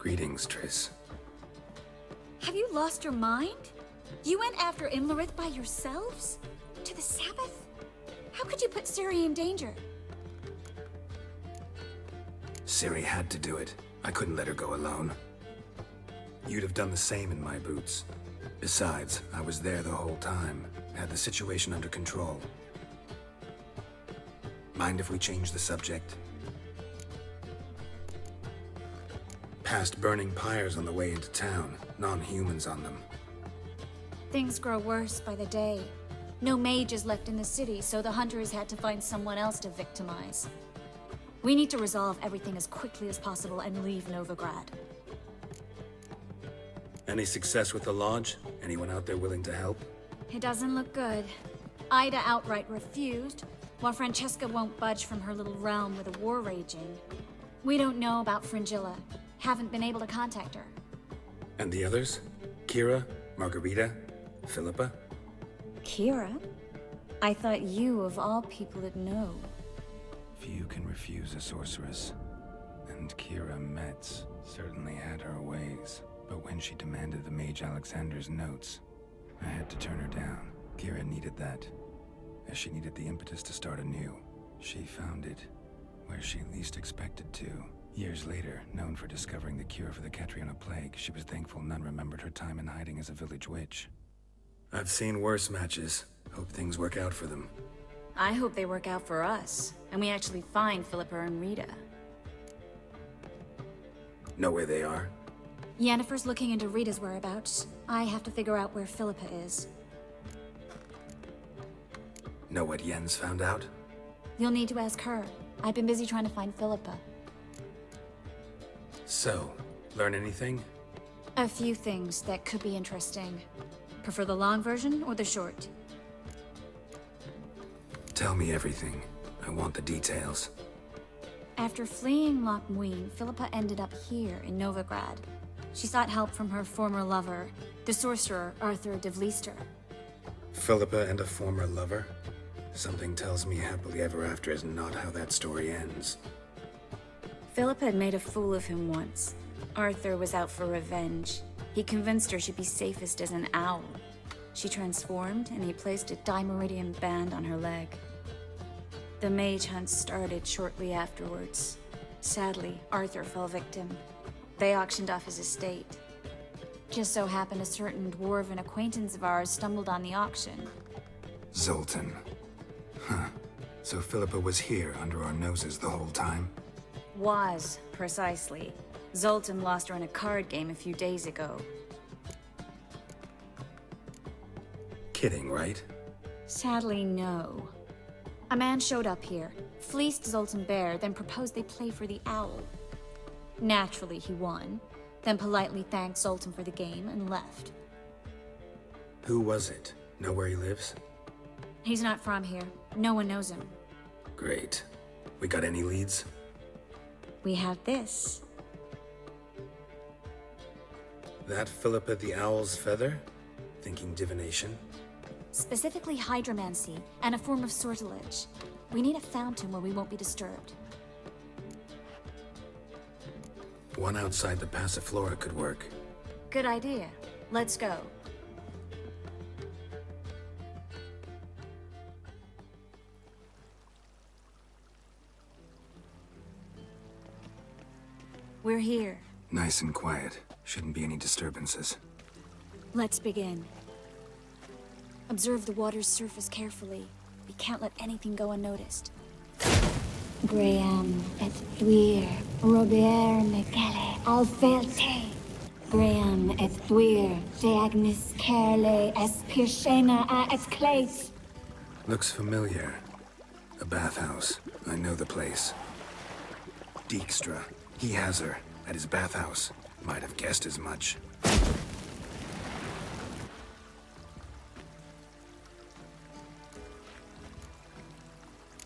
Greetings, Triss. Have you lost your mind? You went after Imlerith by yourselves? To the Sabbath? How could you put Ciri in danger? Ciri had to do it. I couldn't let her go alone. You'd have done the same in my boots. Besides, I was there the whole time. Had the situation under control. Mind if we change the subject? Past burning pyres on the way into town. Non-humans on them. Things grow worse by the day. No mages left in the city, so the hunters had to find someone else to victimize. We need to resolve everything as quickly as possible and leave Novigrad. Any success with the Lodge? Anyone out there willing to help? It doesn't look good. Ida outright refused, while Francesca won't budge from her little realm with a war raging. We don't know about Fringilla. Haven't been able to contact her. And the others? Kira? Margarita? Philippa? Kira? I thought you, of all people, would know. Few can refuse a sorceress. And Kira Metz certainly had her ways. But when she demanded the Mage Alexander's notes, I had to turn her down. Kira needed that, as she needed the impetus to start anew. She found it where she least expected to. Years later, known for discovering the cure for the Catriona plague, she was thankful none remembered her time in hiding as a village witch. I've seen worse matches. Hope things work out for them. I hope they work out for us, and we actually find Philippa and Rita. Know where they are? Yennefer's looking into Rita's whereabouts. I have to figure out where Philippa is. Know what Jens found out? You'll need to ask her. I've been busy trying to find Philippa. So, learn anything? A few things that could be interesting. Prefer the long version or the short? Tell me everything. I want the details. After fleeing Loch Muin, Philippa ended up here in Novigrad. She sought help from her former lover, the sorcerer Arthur de Vlister. Philippa and a former lover? Something tells me happily ever after is not how that story ends. Philippa had made a fool of him once. Arthur was out for revenge. He convinced her she'd be safest as an owl. She transformed, and he placed a Dimeridian band on her leg. The mage hunt started shortly afterwards. Sadly, Arthur fell victim. They auctioned off his estate. Just so happened a certain dwarven acquaintance of ours stumbled on the auction. Zoltan. Huh. So Philippa was here under our noses the whole time? Was, precisely. Zoltan lost her in a card game a few days ago. Kidding, right? Sadly, no. A man showed up here, fleeced Zoltan bare, then proposed they play for the owl. Naturally, he won, then politely thanked Zoltan for the game and left. Who was it? Know where he lives? He's not from here. No one knows him. Great. We got any leads? We have this. That Philippa the Owl's feather? Thinking divination? Specifically hydromancy, and a form of sortilege. We need a fountain where we won't be disturbed. One outside the Passiflora could work. Good idea. Let's go. We're here. Nice and quiet. Shouldn't be any disturbances. Let's begin. Observe the water's surface carefully. We can't let anything go unnoticed. Graham et thuir, Robert Mekele, Alfelte. Graham et thuir, de Agnes Kerle, es Pirshena a et Clate. Looks familiar. A bathhouse. I know the place. Dijkstra. He has her. At his bathhouse. Might have guessed as much.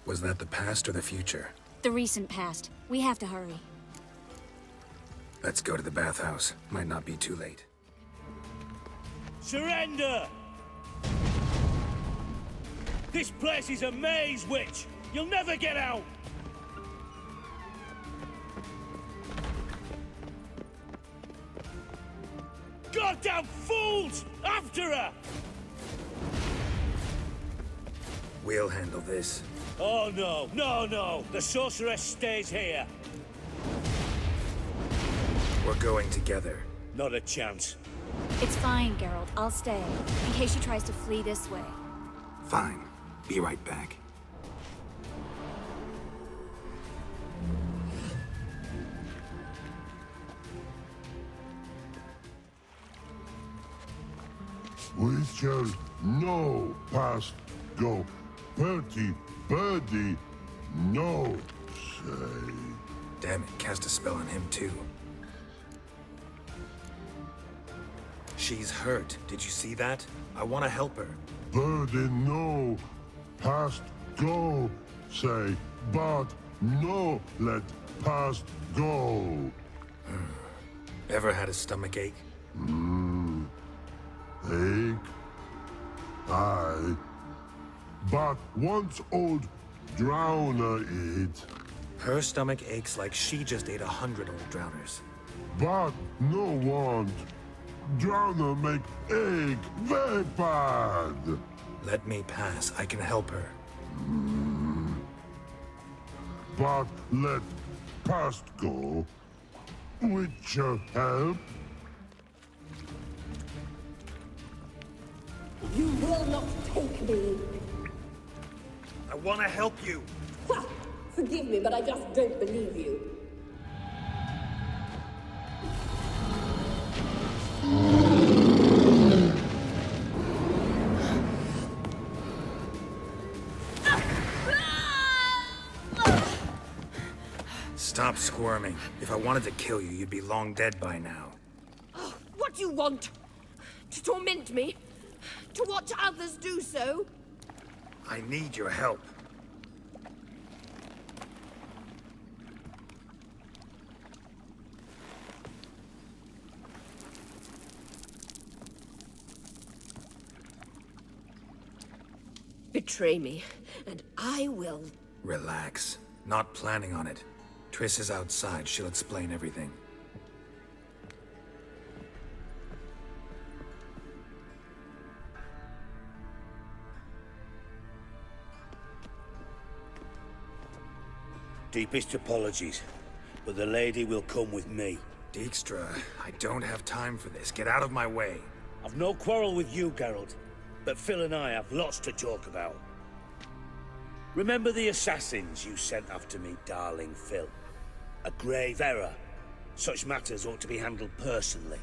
Was that the past or the future? The recent past. We have to hurry. Let's go to the bathhouse. Might not be too late. Surrender! This place is a maze, witch! You'll never get out! goddamn fools! After her! We'll handle this. Oh no, no, no! The sorceress stays here. We're going together. Not a chance. It's fine, Geralt. I'll stay, in case she tries to flee this way. Fine. Be right back. We shall no past go. Bertie, birdie, no say. Damn it, cast a spell on him too. She's hurt. Did you see that? I want to help her. Birdie, no past go say. But no let past go. Ever had a stomach ache? Ache? Aye. But once old drowner eat. Her stomach aches like she just ate 100 old drowners. But no want. Drowner make ache very bad. Let me pass. I can help her. But let past go. Which help? You will not take me. I want to help you. Ha! Forgive me, but I just don't believe you. Stop squirming. If I wanted to kill you, you'd be long dead by now. What do you want? To torment me? To watch others do so? I need your help. Betray me, and I will. Relax. Not planning on it. Triss is outside. She'll explain everything. Deepest apologies, but the lady will come with me. Dijkstra, I don't have time for this. Get out of my way. I've no quarrel with you, Geralt, but Phil and I have lots to talk about. Remember the assassins you sent after me, darling Phil? A grave error. Such matters ought to be handled personally,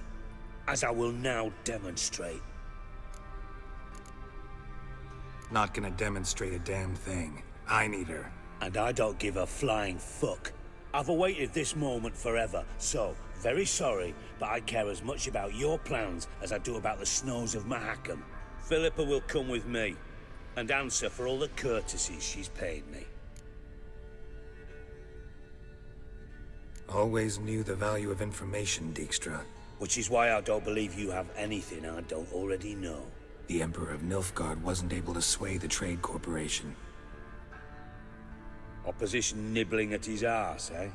as I will now demonstrate. Not gonna demonstrate a damn thing. I need her. And I don't give a flying fuck. I've awaited this moment forever, so, very sorry, but I care as much about your plans as I do about the snows of Mahakam. Philippa will come with me, and answer for all the courtesies she's paid me. Always knew the value of information, Dijkstra. Which is why I don't believe you have anything I don't already know. The Emperor of Nilfgaard wasn't able to sway the Trade Corporation. Opposition nibbling at his arse, eh?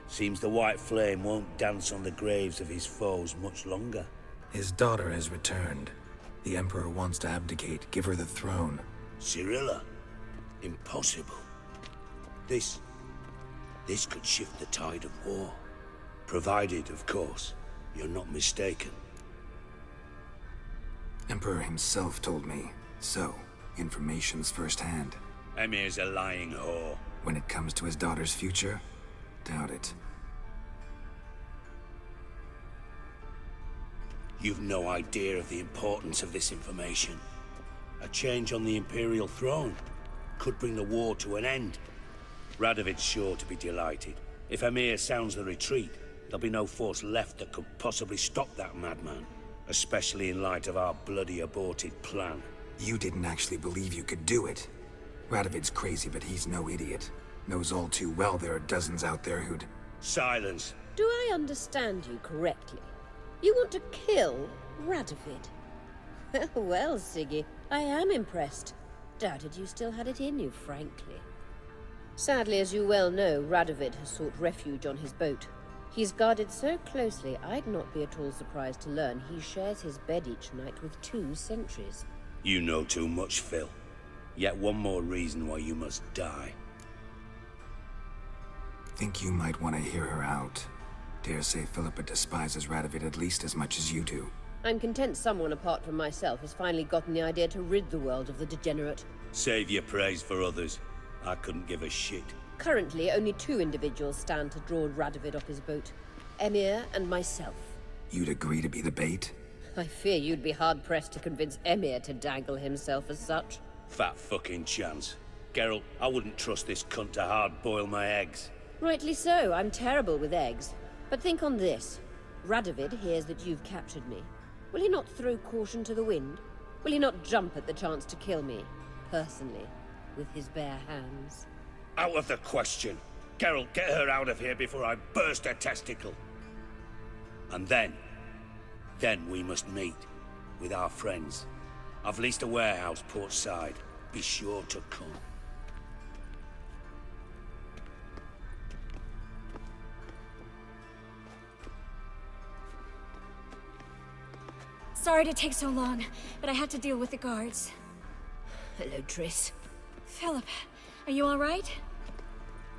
Seems the White Flame won't dance on the graves of his foes much longer. His daughter has returned. The Emperor wants to abdicate, give her the throne. Cirilla? Impossible. This could shift the tide of war. Provided, of course, you're not mistaken. Emperor himself told me. So, information's firsthand. Emir's a lying whore. When it comes to his daughter's future, doubt it. You've no idea of the importance of this information. A change on the Imperial throne could bring the war to an end. Radovid's sure to be delighted. If Emir sounds the retreat, there'll be no force left that could possibly stop that madman. Especially in light of our bloody aborted plan. You didn't actually believe you could do it. Radovid's crazy, but he's no idiot. Knows all too well there are dozens out there who'd... Silence. Do I understand you correctly? You want to kill Radovid? Well, Siggy, I am impressed. Doubted you still had it in you, frankly. Sadly, as you well know, Radovid has sought refuge on his boat. He's guarded so closely, I'd not be at all surprised to learn he shares his bed each night with 2 sentries. You know too much, Phil. Yet one more reason why you must die. Think you might want to hear her out. Dare say Philippa despises Radovid at least as much as you do. I'm content someone apart from myself has finally gotten the idea to rid the world of the degenerate. Save your praise for others. I couldn't give a shit. Currently, only 2 individuals stand to draw Radovid off his boat. Emir and myself. You'd agree to be the bait? I fear you'd be hard-pressed to convince Emir to dangle himself as such. Fat fucking chance. Geralt, I wouldn't trust this cunt to hard-boil my eggs. Rightly so, I'm terrible with eggs. But think on this. Radovid hears that you've captured me. Will he not throw caution to the wind? Will he not jump at the chance to kill me, personally, with his bare hands? Out of the question. Geralt, get her out of here before I burst her testicle. And then we must meet with our friends. I've leased a warehouse portside. Be sure to come. Sorry to take so long, but I had to deal with the guards. Hello, Triss. Philip, are you all right?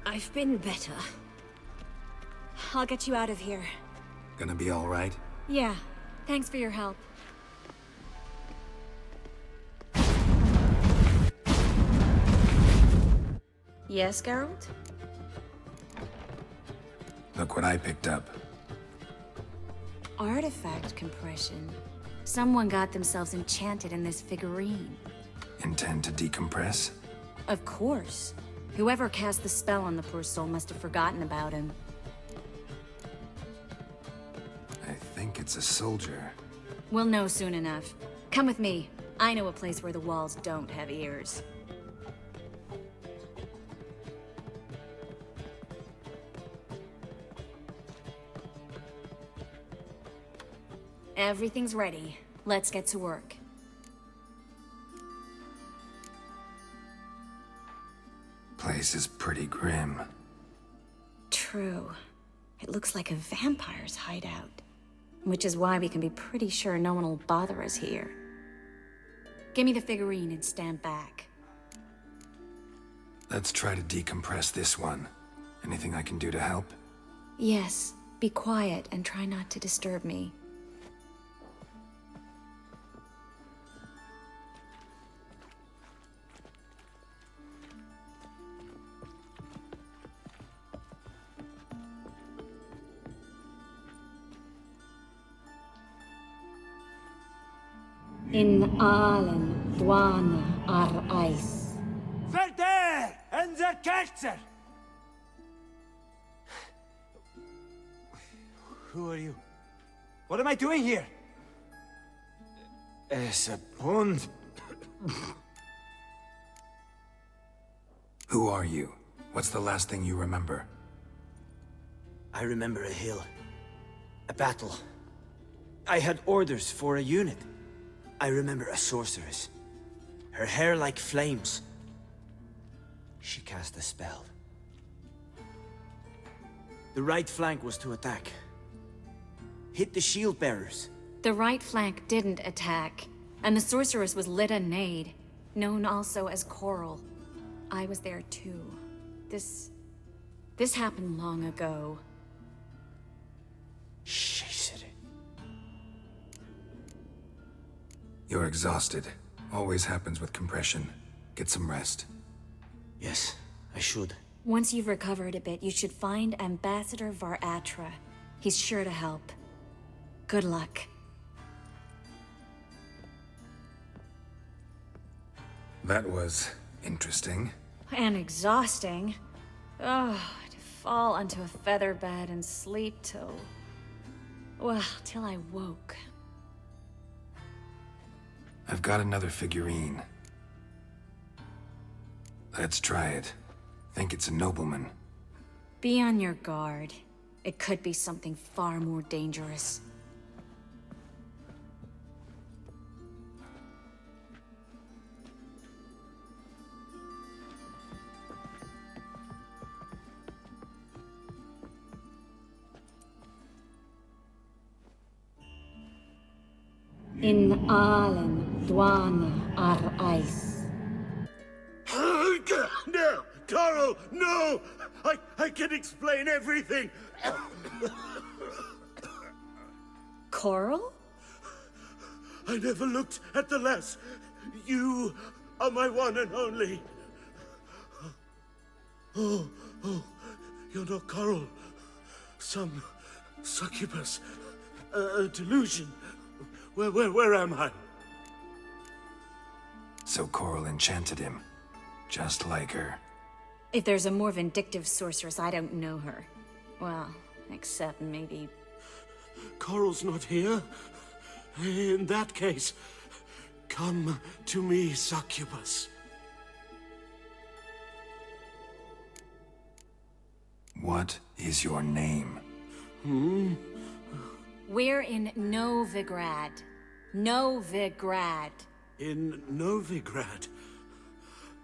I've been better. I'll get you out of here. Gonna be all right? Yeah, thanks for your help. Yes, Geralt? Look what I picked up. Artifact compression. Someone got themselves enchanted in this figurine. Intend to decompress? Of course. Whoever cast the spell on the poor soul must have forgotten about him. I think it's a soldier. We'll know soon enough. Come with me. I know a place where the walls don't have ears. Everything's ready. Let's get to work. Place is pretty grim. True. It looks like a vampire's hideout. Which is why we can be pretty sure no one will bother us here. Give me the figurine and stand back. Let's try to decompress this one. Anything I can do to help? Yes, be quiet and try not to disturb me. In Allen, Dwana, ar Eis. Verder and the Kerzer! Who are you? What am I doing here? Es a pond. Who are you? What's the last thing you remember? I remember a hill. A battle. I had orders for a unit. I remember a sorceress. Her hair like flames. She cast a spell. The right flank was to attack. Hit the shield bearers. The right flank didn't attack, and the sorceress was Lyda Nade, known also as Coral. I was there too. This happened long ago. You're exhausted. Always happens with compression. Get some rest. Yes, I should. Once you've recovered a bit, you should find Ambassador Var-Atra. He's sure to help. Good luck. That was interesting. And exhausting. Oh, to fall onto a feather bed and sleep till... well, till I woke. I've got another figurine. Let's try it. Think it's a nobleman. Be on your guard. It could be something far more dangerous. In Allen Dwana ar Ice. No! Coral, no! I can explain everything! Coral? I never looked at the lass. You are my one and only. Oh, you're not Coral. Some succubus. A delusion. Where am I? So Coral enchanted him, just like her. If there's a more vindictive sorceress, I don't know her. Well, except maybe... Coral's not here. In that case, come to me, succubus. What is your name? We're in Novigrad. Novigrad. In Novigrad.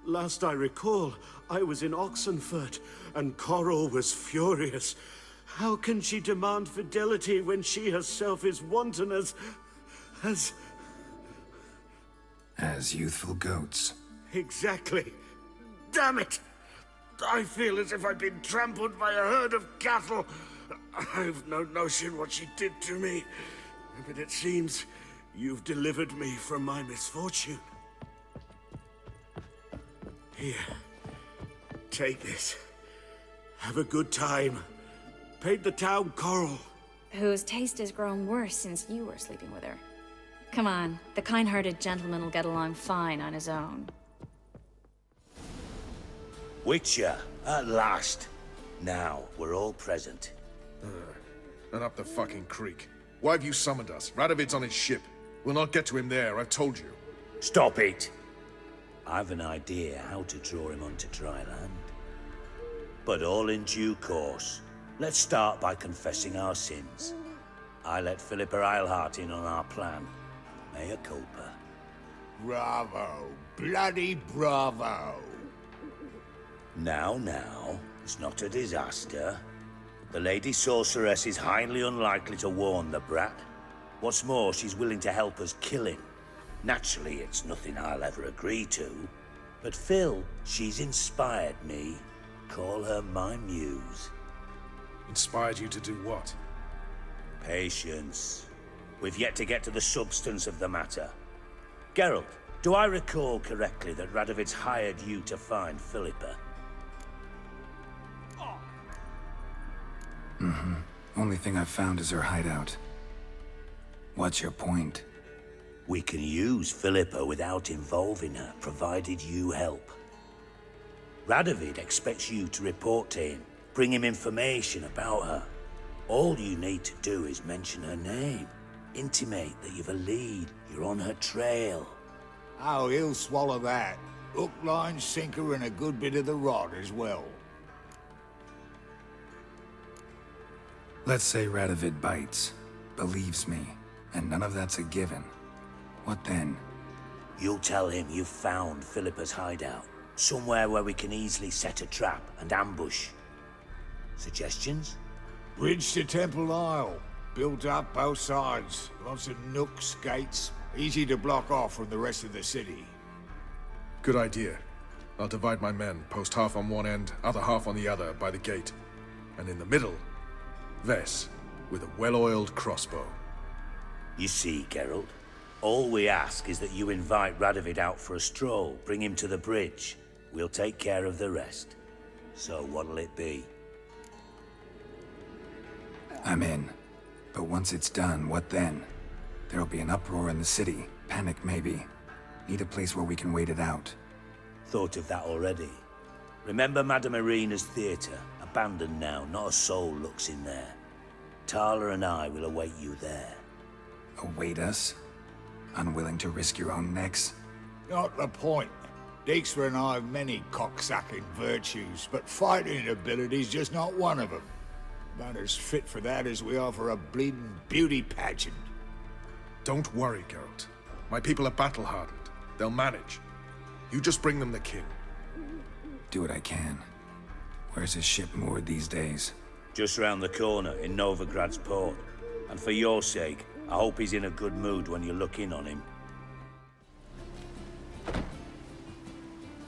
Last I recall, I was in Oxenfurt, and Coral was furious. How can she demand fidelity when she herself is wanton as youthful goats. Exactly. Damn it! I feel as if I've been trampled by a herd of cattle. I've no notion what she did to me, but it seems you've delivered me from my misfortune. Here, take this. Have a good time. Paint the town Coral. Whose taste has grown worse since you were sleeping with her. Come on, the kind-hearted gentleman will get along fine on his own. Witcher, at last. Now, we're all present. And up the fucking creek. Why have you summoned us? Radovid's on his ship. We'll not get to him there, I've told you. Stop it! I've an idea how to draw him onto dry land. But all in due course. Let's start by confessing our sins. I let Philippa Eilhart in on our plan. Mea culpa. Bravo. Bloody bravo. Now, it's not a disaster. The Lady Sorceress is highly unlikely to warn the brat. What's more, she's willing to help us kill him. Naturally, it's nothing I'll ever agree to. But Phil, she's inspired me. Call her my muse. Inspired you to do what? Patience. We've yet to get to the substance of the matter. Geralt, do I recall correctly that Radovid's hired you to find Philippa? Only thing I've found is her hideout. What's your point? We can use Philippa without involving her, provided you help. Radovid expects you to report to him, bring him information about her. All you need to do is mention her name. Intimate that you've a lead, you're on her trail. Oh, he'll swallow that. Hook, line, sinker, and a good bit of the rod as well. Let's say Radovid bites, believes me, and none of that's a given. What then? You'll tell him you've found Philippa's hideout, somewhere where we can easily set a trap and ambush. Suggestions? Bridge to Temple Isle. Built up both sides. Lots of nooks, gates. Easy to block off from the rest of the city. Good idea. I'll divide my men, post half on one end, other half on the other, by the gate. And in the middle, Ves, with a well-oiled crossbow. You see, Geralt, all we ask is that you invite Radovid out for a stroll, bring him to the bridge. We'll take care of the rest. So what'll it be? I'm in. But once it's done, what then? There'll be an uproar in the city. Panic, maybe. Need a place where we can wait it out. Thought of that already. Remember Madame Irina's theatre? Abandoned now, not a soul looks in there. Tala and I will await you there. Await us? Unwilling to risk your own necks? Not the point. Dijkstra and I have many cocksucking virtues, but fighting ability's just not one of them. About as fit for that as we are for a bleeding beauty pageant. Don't worry, Geralt. My people are battle-hardened. They'll manage. You just bring them the king. Do what I can. Where's his ship moored these days? Just round the corner in Novigrad's port. And for your sake, I hope he's in a good mood when you look in on him.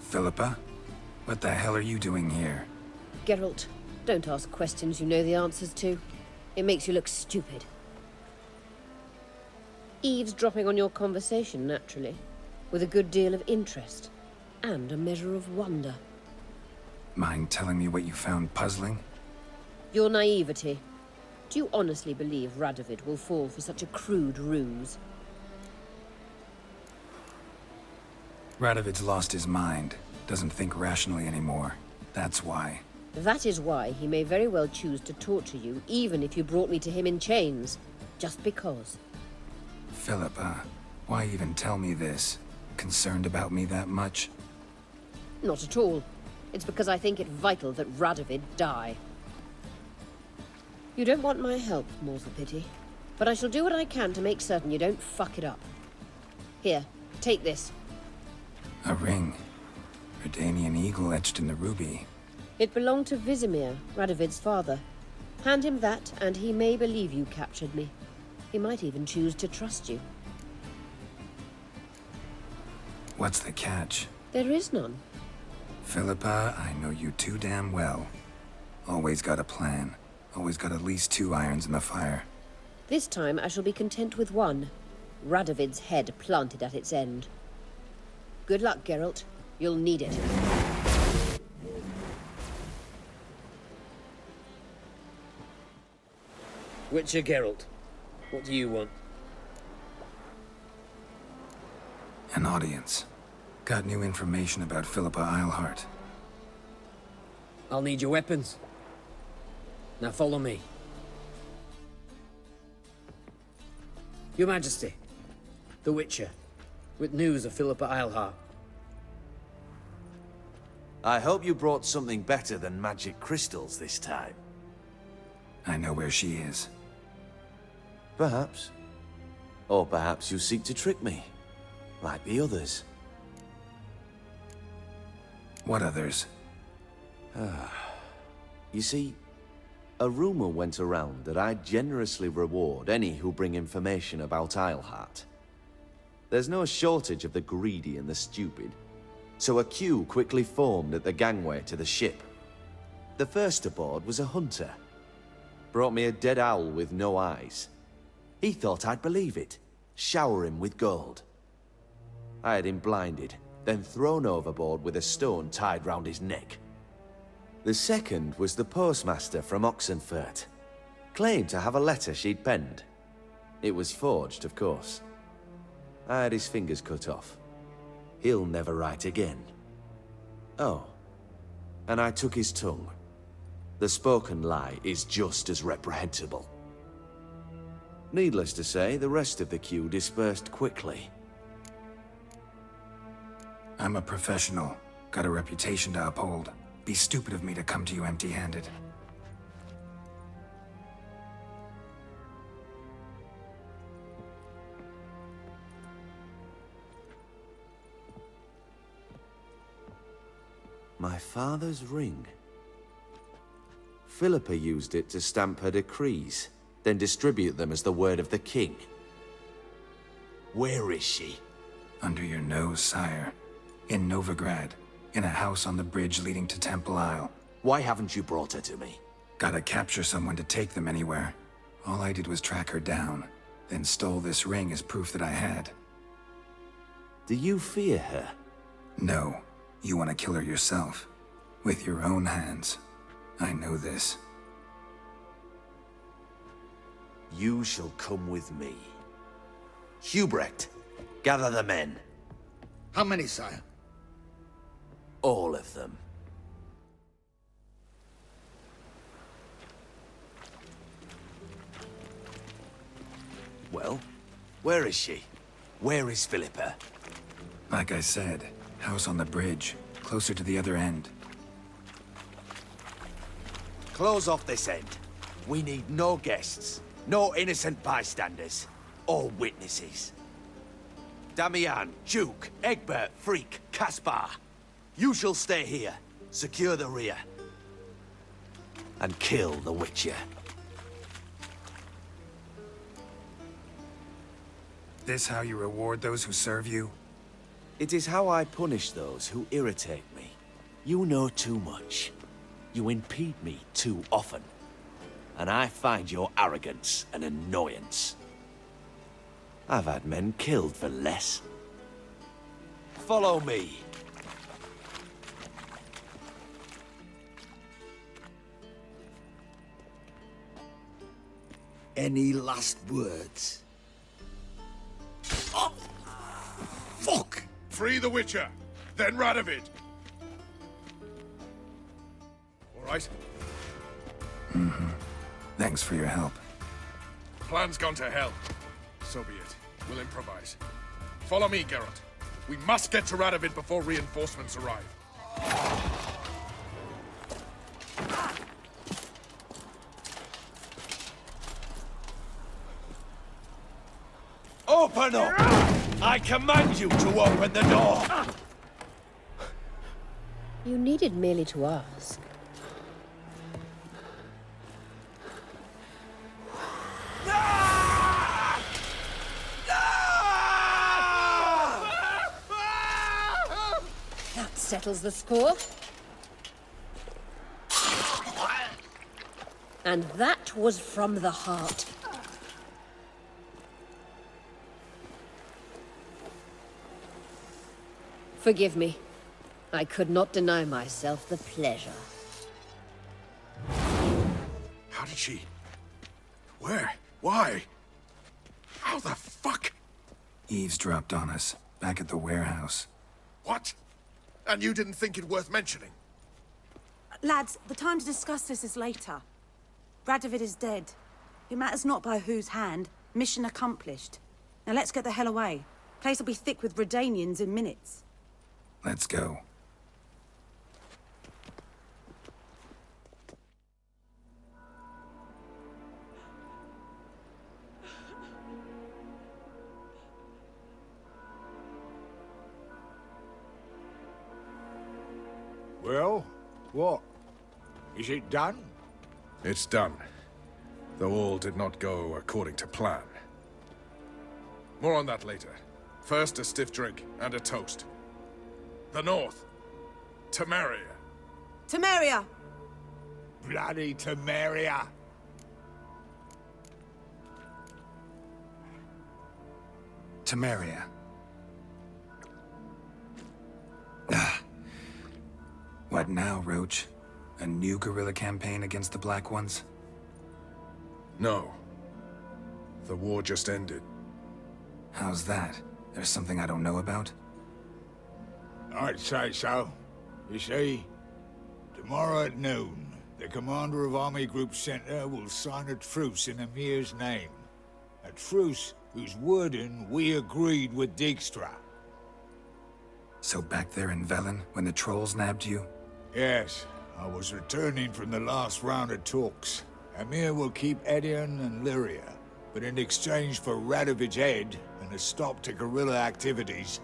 Philippa? What the hell are you doing here? Geralt, don't ask questions you know the answers to. It makes you look stupid. Eavesdropping on your conversation, naturally, with a good deal of interest, and a measure of wonder. Mind telling me what you found puzzling? Your naivety. Do you honestly believe Radovid will fall for such a crude ruse? Radovid's lost his mind. Doesn't think rationally anymore. That's why. That is why he may very well choose to torture you, even if you brought me to him in chains. Just because. Philippa, why even tell me this? Concerned about me that much? Not at all. It's because I think it vital that Radovid die. You don't want my help, more's the pity. But I shall do what I can to make certain you don't fuck it up. Here, take this. A ring. Redanian eagle etched in the ruby. It belonged to Vizimir, Radovid's father. Hand him that, and he may believe you captured me. He might even choose to trust you. What's the catch? There is none. Philippa, I know you too damn well. Always got a plan. Always got at least 2 irons in the fire. This time I shall be content with one. Radovid's head planted at its end. Good luck, Geralt. You'll need it. Witcher Geralt, what do you want? An audience. Got new information about Philippa Eilhart. I'll need your weapons. Now follow me. Your Majesty, the Witcher, with news of Philippa Eilhart. I hope you brought something better than magic crystals this time. I know where she is. Perhaps. Or perhaps you seek to trick me, like the others. What others? You see, a rumor went around that I'd generously reward any who bring information about Eilhart. There's no shortage of the greedy and the stupid, so a queue quickly formed at the gangway to the ship. The first aboard was a hunter. Brought me a dead owl with no eyes. He thought I'd believe it, shower him with gold. I had him blinded, then thrown overboard with a stone tied round his neck. The second was the postmaster from Oxenfurt. Claimed to have a letter she'd penned. It was forged, of course. I had his fingers cut off. He'll never write again. Oh, and I took his tongue. The spoken lie is just as reprehensible. Needless to say, the rest of the queue dispersed quickly. I'm a professional. Got a reputation to uphold. Be stupid of me to come to you empty-handed. My father's ring. Philippa used it to stamp her decrees, then distribute them as the word of the king. Where is she? Under your nose, sire. In Novigrad. In a house on the bridge leading to Temple Isle. Why haven't you brought her to me? Gotta capture someone to take them anywhere. All I did was track her down, then stole this ring as proof that I had. Do you fear her? No. You want to kill her yourself. With your own hands. I know this. You shall come with me. Hubrecht, gather the men. How many, sire? All of them. Well, where is she? Where is Philippa? Like I said, house on the bridge, closer to the other end. Close off this end. We need no guests, no innocent bystanders, or witnesses. Damian, Duke, Egbert, Freak, Caspar. You shall stay here, secure the rear, and kill the Witcher. This how you reward those who serve you? It is how I punish those who irritate me. You know too much. You impede me too often. And I find your arrogance an annoyance. I've had men killed for less. Follow me. Any last words? Oh! Fuck! Free the Witcher, then Radovid. All right? Thanks for your help. Plan's gone to hell. So be it. We'll improvise. Follow me, Geralt. We must get to Radovid before reinforcements arrive. Open up! I command you to open the door! You needed merely to ask. That settles the score. And that was from the heart. Forgive me. I could not deny myself the pleasure. How did she... Where? Why? How the fuck? Eavesdropped on us, back at the warehouse. What? And you didn't think it worth mentioning? Lads, the time to discuss this is later. Radovid is dead. It matters not by whose hand. Mission accomplished. Now let's get the hell away. Place will be thick with Redanians in minutes. Let's go. Well, what? Is it done? It's done. Though all did not go according to plan. More on that later. First, a stiff drink and a toast. The North. Temeria. Temeria! Bloody Temeria! Temeria. Ah. What now, Roach? A new guerrilla campaign against the Black Ones? No. The war just ended. How's that? There's something I don't know about? I'd say so. You see, tomorrow at noon, the commander of Army Group Center will sign a truce in Emir's name. A truce whose wording we agreed with Dijkstra. So back there in Velen, when the trolls nabbed you? Yes, I was returning from the last round of talks. Emir will keep Edion and Lyria, but in exchange for Radovid's head and a stop to guerrilla activities,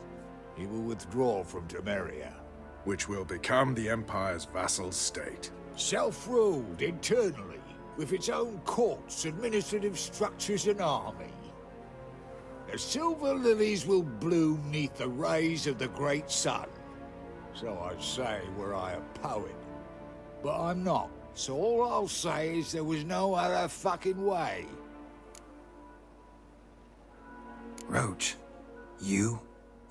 he will withdraw from Temeria. Which will become the Empire's vassal state. Self-ruled internally, with its own courts, administrative structures and army. The silver lilies will bloom neath the rays of the great sun. So I'd say were I a poet. But I'm not, so all I'll say is there was no other fucking way. Roach, you?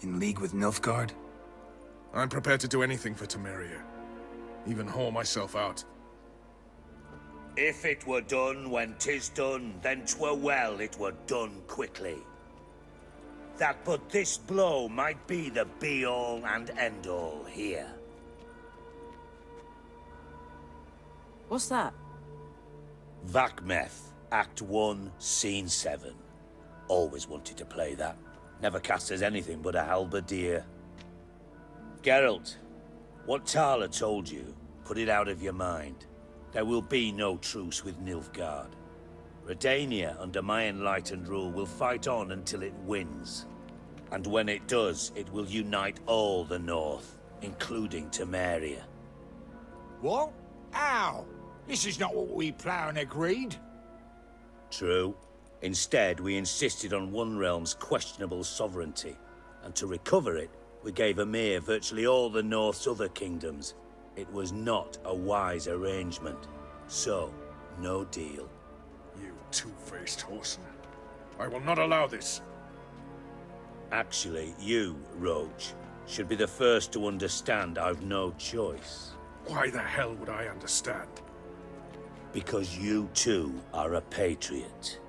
In league with Nilfgaard? I'm prepared to do anything for Temeria. Even haul myself out. If it were done when 'tis done, then 'twere well it were done quickly. That but this blow might be the be-all and end-all here. What's that? Vakmeth, Act 1, Scene 7. Always wanted to play that. Never cast as anything but a halberdier. Geralt, what Tala told you, put it out of your mind. There will be no truce with Nilfgaard. Redania, under my enlightened rule, will fight on until it wins. And when it does, it will unite all the North, including Temeria. What? How? This is not what we planned and agreed. True. Instead, we insisted on one realm's questionable sovereignty, and to recover it, we gave Emir virtually all the North's other kingdoms. It was not a wise arrangement. So, no deal. You two-faced whoreson. I will not allow this. Actually, you, Roach, should be the first to understand I've no choice. Why the hell would I understand? Because you too are a patriot.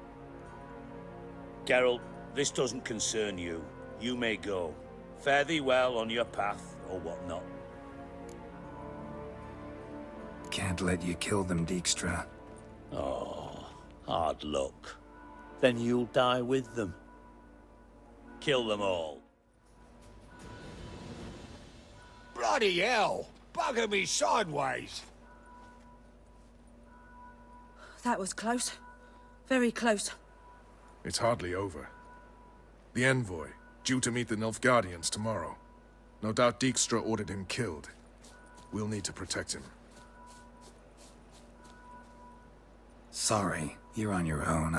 Geralt, this doesn't concern you. You may go. Fare thee well on your path, or whatnot. Can't let you kill them, Dijkstra. Oh, hard luck. Then you'll die with them. Kill them all. Bloody hell! Bugger me sideways! That was close. Very close. It's hardly over. The envoy, due to meet the Nilfgaardians tomorrow. No doubt Dijkstra ordered him killed. We'll need to protect him. Sorry, you're on your own.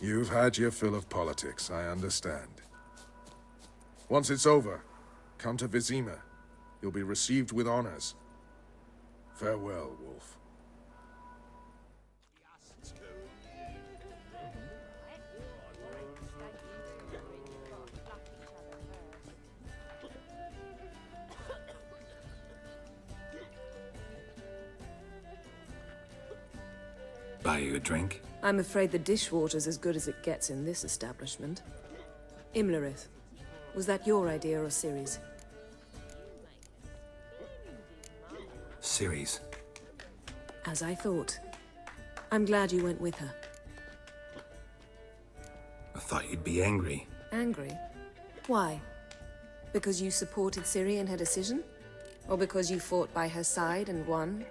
You've had your fill of politics, I understand. Once it's over, come to Vizima. You'll be received with honors. Farewell, Wolf. Buy you a drink? I'm afraid the dishwater's as good as it gets in this establishment. Imlerith, was that your idea or Ciri's? Ciri's. As I thought. I'm glad you went with her. I thought you'd be angry. Angry? Why? Because you supported Ciri in her decision? Or because you fought by her side and won?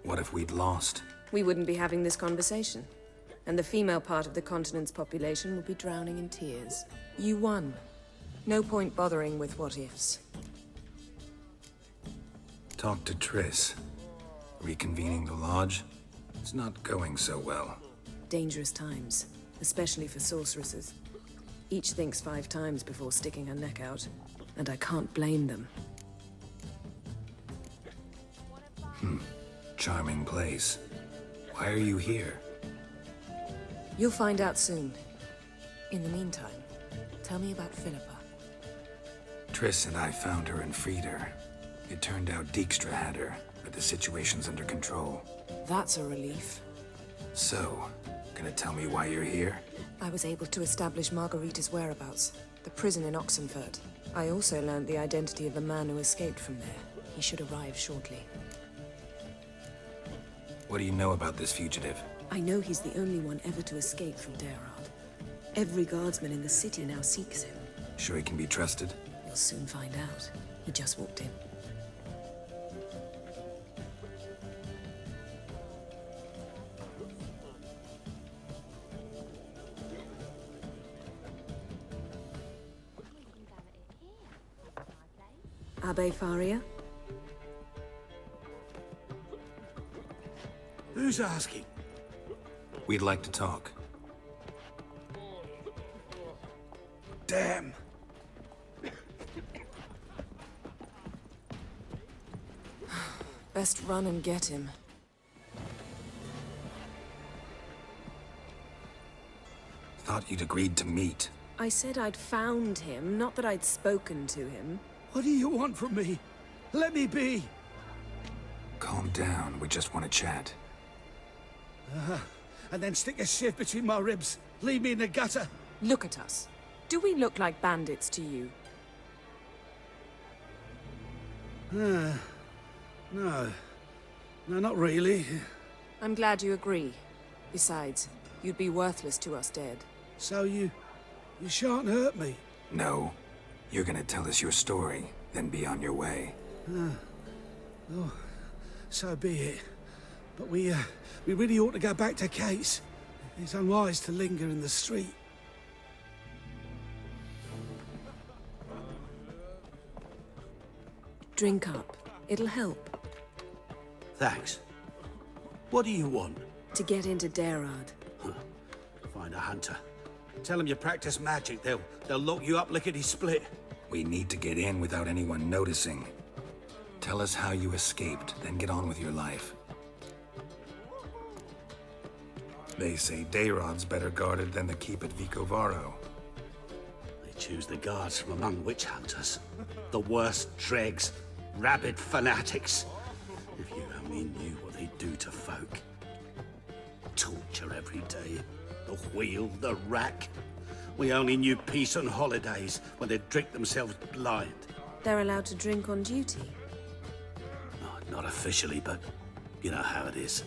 What if we'd lost? We wouldn't be having this conversation. And the female part of the continent's population would be drowning in tears. You won. No point bothering with what-ifs. Talk to Triss. Reconvening the Lodge? It's not going so well. Dangerous times, especially for sorceresses. Each thinks 5 times before sticking her neck out, and I can't blame them. Charming place. Why are you here? You'll find out soon. In the meantime, tell me about Philippa. Triss and I found her and freed her. It turned out Dijkstra had her, but the situation's under control. That's a relief. So, gonna tell me why you're here? I was able to establish Margarita's whereabouts, the prison in Oxenfurt. I also learned the identity of a man who escaped from there. He should arrive shortly. What do you know about this fugitive? I know he's the only one ever to escape from Daerard. Every guardsman in the city now seeks him. Sure he can be trusted? You'll soon find out. He just walked in. Abbe Faria? Who's asking? We'd like to talk. Damn. Best run and get him. Thought you'd agreed to meet. I said I'd found him, not that I'd spoken to him. What do you want from me? Let me be. Calm down, we just want to chat. And then stick a sieve between my ribs. Leave me in the gutter. Look at us. Do we look like bandits to you? No. No, not really. I'm glad you agree. Besides, you'd be worthless to us dead. So you shan't hurt me. No. You're gonna tell us your story, then be on your way. Oh, so be it. But we really ought to go back to Kate's. It's unwise to linger in the street. Drink up. It'll help. Thanks. What do you want? To get into Daerard. If find a hunter. Tell them you practice magic. They'll lock you up lickety-split. We need to get in without anyone noticing. Tell us how you escaped, then get on with your life. They say Dayrod's better guarded than the keep at Vicovaro. They choose the guards from among witch hunters. The worst dregs, rabid fanatics. If you only knew what they do to folk. Torture every day. The wheel, the rack. We only knew peace on holidays when they'd drink themselves blind. They're allowed to drink on duty. Not officially, but you know how it is.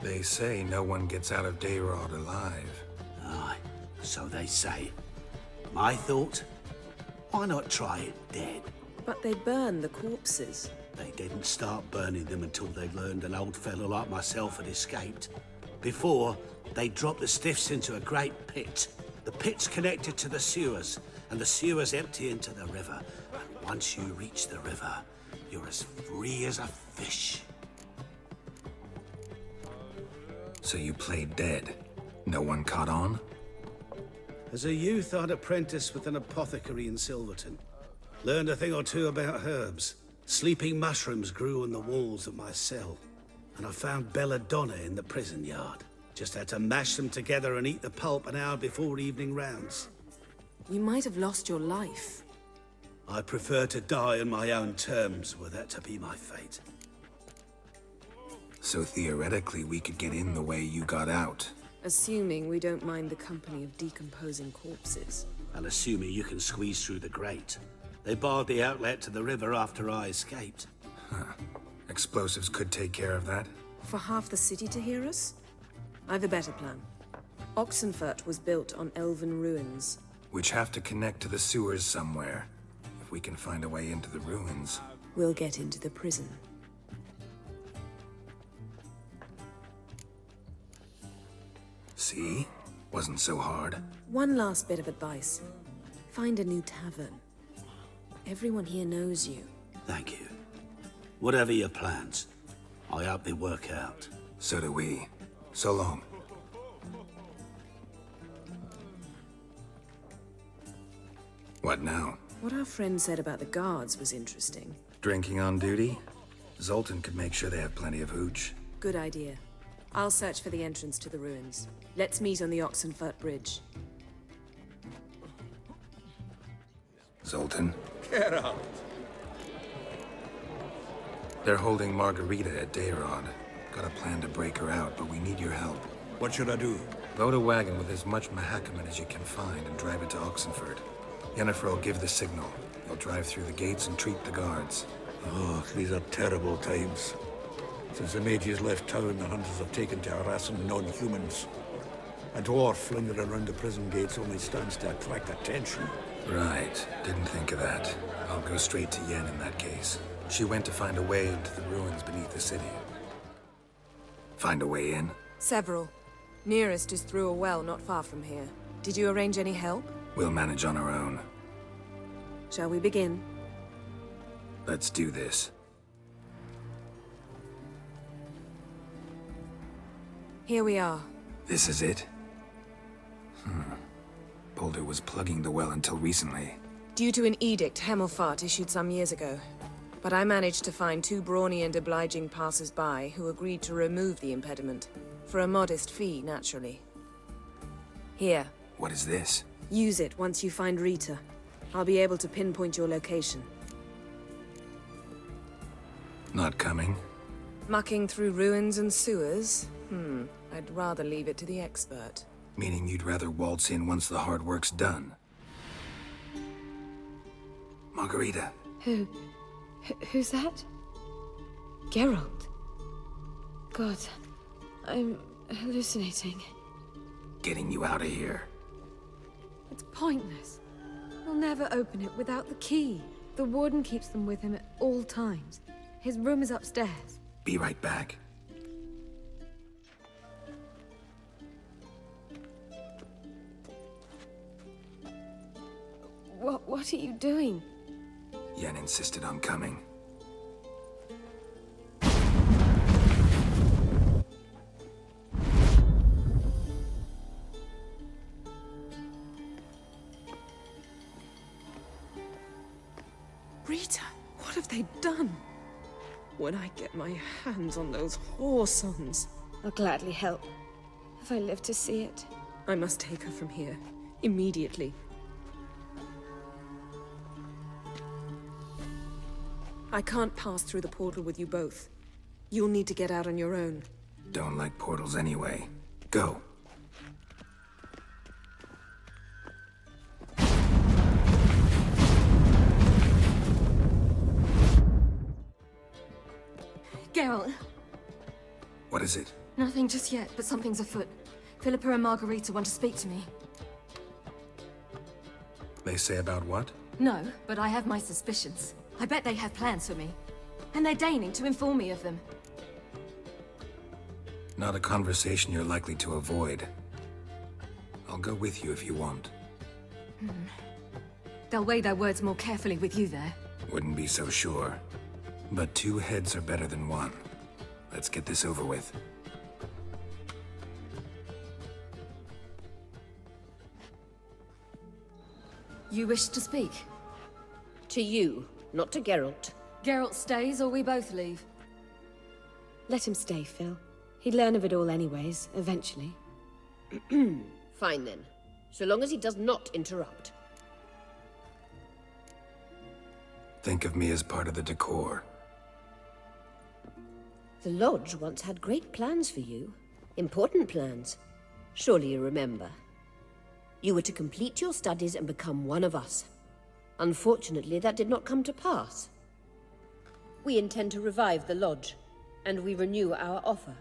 They say no one gets out of Dayrod alive. Aye, so they say. My thought? Why not try it dead? But they burn the corpses. They didn't start burning them until they learned an old fellow like myself had escaped. Before, they dropped the stiffs into a great pit. The pit's connected to the sewers, and the sewers empty into the river. And once you reach the river, you're as free as a fish. So you played dead? No one caught on? As a youth, I'd apprenticed with an apothecary in Silverton. Learned a thing or two about herbs. Sleeping mushrooms grew on the walls of my cell. And I found belladonna in the prison yard. Just had to mash them together and eat the pulp an hour before evening rounds. You might have lost your life. I prefer to die on my own terms, were that to be my fate. So theoretically, we could get in the way you got out. Assuming we don't mind the company of decomposing corpses. And assuming you can squeeze through the grate. They barred the outlet to the river after I escaped. Huh. Explosives could take care of that? For half the city to hear us? I've a better plan. Oxenfurt was built on elven ruins. Which have to connect to the sewers somewhere. If we can find a way into the ruins. We'll get into the prison. See? Wasn't so hard. One last bit of advice. Find a new tavern. Everyone here knows you. Thank you. Whatever your plans, I hope they work out. So do we. So long. What now? What our friend said about the guards was interesting. Drinking on duty? Zoltan could make sure they have plenty of hooch. Good idea. I'll search for the entrance to the ruins. Let's meet on the Oxenfurt Bridge. Zoltan? Geralt! They're holding Margarita at Dayrod. Got a plan to break her out, but we need your help. What should I do? Load a wagon with as much Mahakaman as you can find and drive it to Oxenfurt. Yennefer will give the signal. You'll drive through the gates and treat the guards. Oh, these are terrible times. Since the mages left town, the hunters have taken to harassing non-humans. A dwarf lingering around the prison gates only stands to attract attention. Right. Didn't think of that. I'll go straight to Yen in that case. She went to find a way into the ruins beneath the city. Find a way in? Several. Nearest is through a well not far from here. Did you arrange any help? We'll manage on our own. Shall we begin? Let's do this. Here we are. This is it? Boulder was plugging the well until recently. Due to an edict Hemelfart issued some years ago. But I managed to find two brawny and obliging passers-by who agreed to remove the impediment. For a modest fee, naturally. Here. What is this? Use it once you find Rita. I'll be able to pinpoint your location. Not coming? Mucking through ruins and sewers? I'd rather leave it to the expert. Meaning you'd rather waltz in once the hard work's done. Margarita. Who's that? Geralt. God, I'm hallucinating. Getting you out of here. It's pointless. We'll never open it without the key. The warden keeps them with him at all times. His room is upstairs. Be right back. What are you doing? Yen insisted on coming. when I get my hands on those whoresons. I'll gladly help, if I live to see it. I must take her from here, immediately. I can't pass through the portal with you both. You'll need to get out on your own. Don't like portals anyway. Go. Geralt, What is it? nothing just yet, but something's afoot. Philippa and Margarita want to speak to me. They say about what? No, but I have my suspicions. I bet they have plans for me. And they're deigning to inform me of them. Not a conversation you're likely to avoid. I'll go with you if you want. They'll weigh their words more carefully with you there. Wouldn't be so sure. But 2 heads are better than 1. Let's get this over with. You wish to speak? To you, not to Geralt. Geralt stays or we both leave? Let him stay, Phil. He'd learn of it all anyways, eventually. Fine then. So long as he does not interrupt. Think of me as part of the decor. The Lodge once had great plans for you. Important plans. Surely you remember. You were to complete your studies and become one of us. Unfortunately, that did not come to pass. We intend to revive the Lodge, and we renew our offer.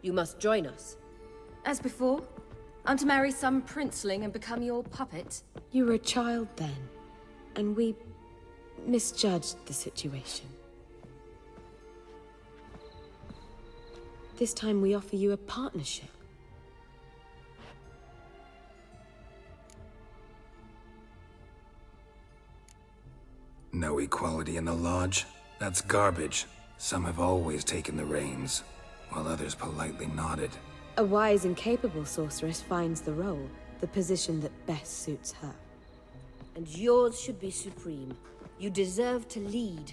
You must join us. As before? I'm to marry some princeling and become your puppet? You were a child then, and we misjudged the situation. This time we offer you a partnership. No equality in the Lodge? That's garbage. Some have always taken the reins, while others politely nodded. A wise and capable sorceress finds the role, the position that best suits her. And yours should be supreme. You deserve to lead.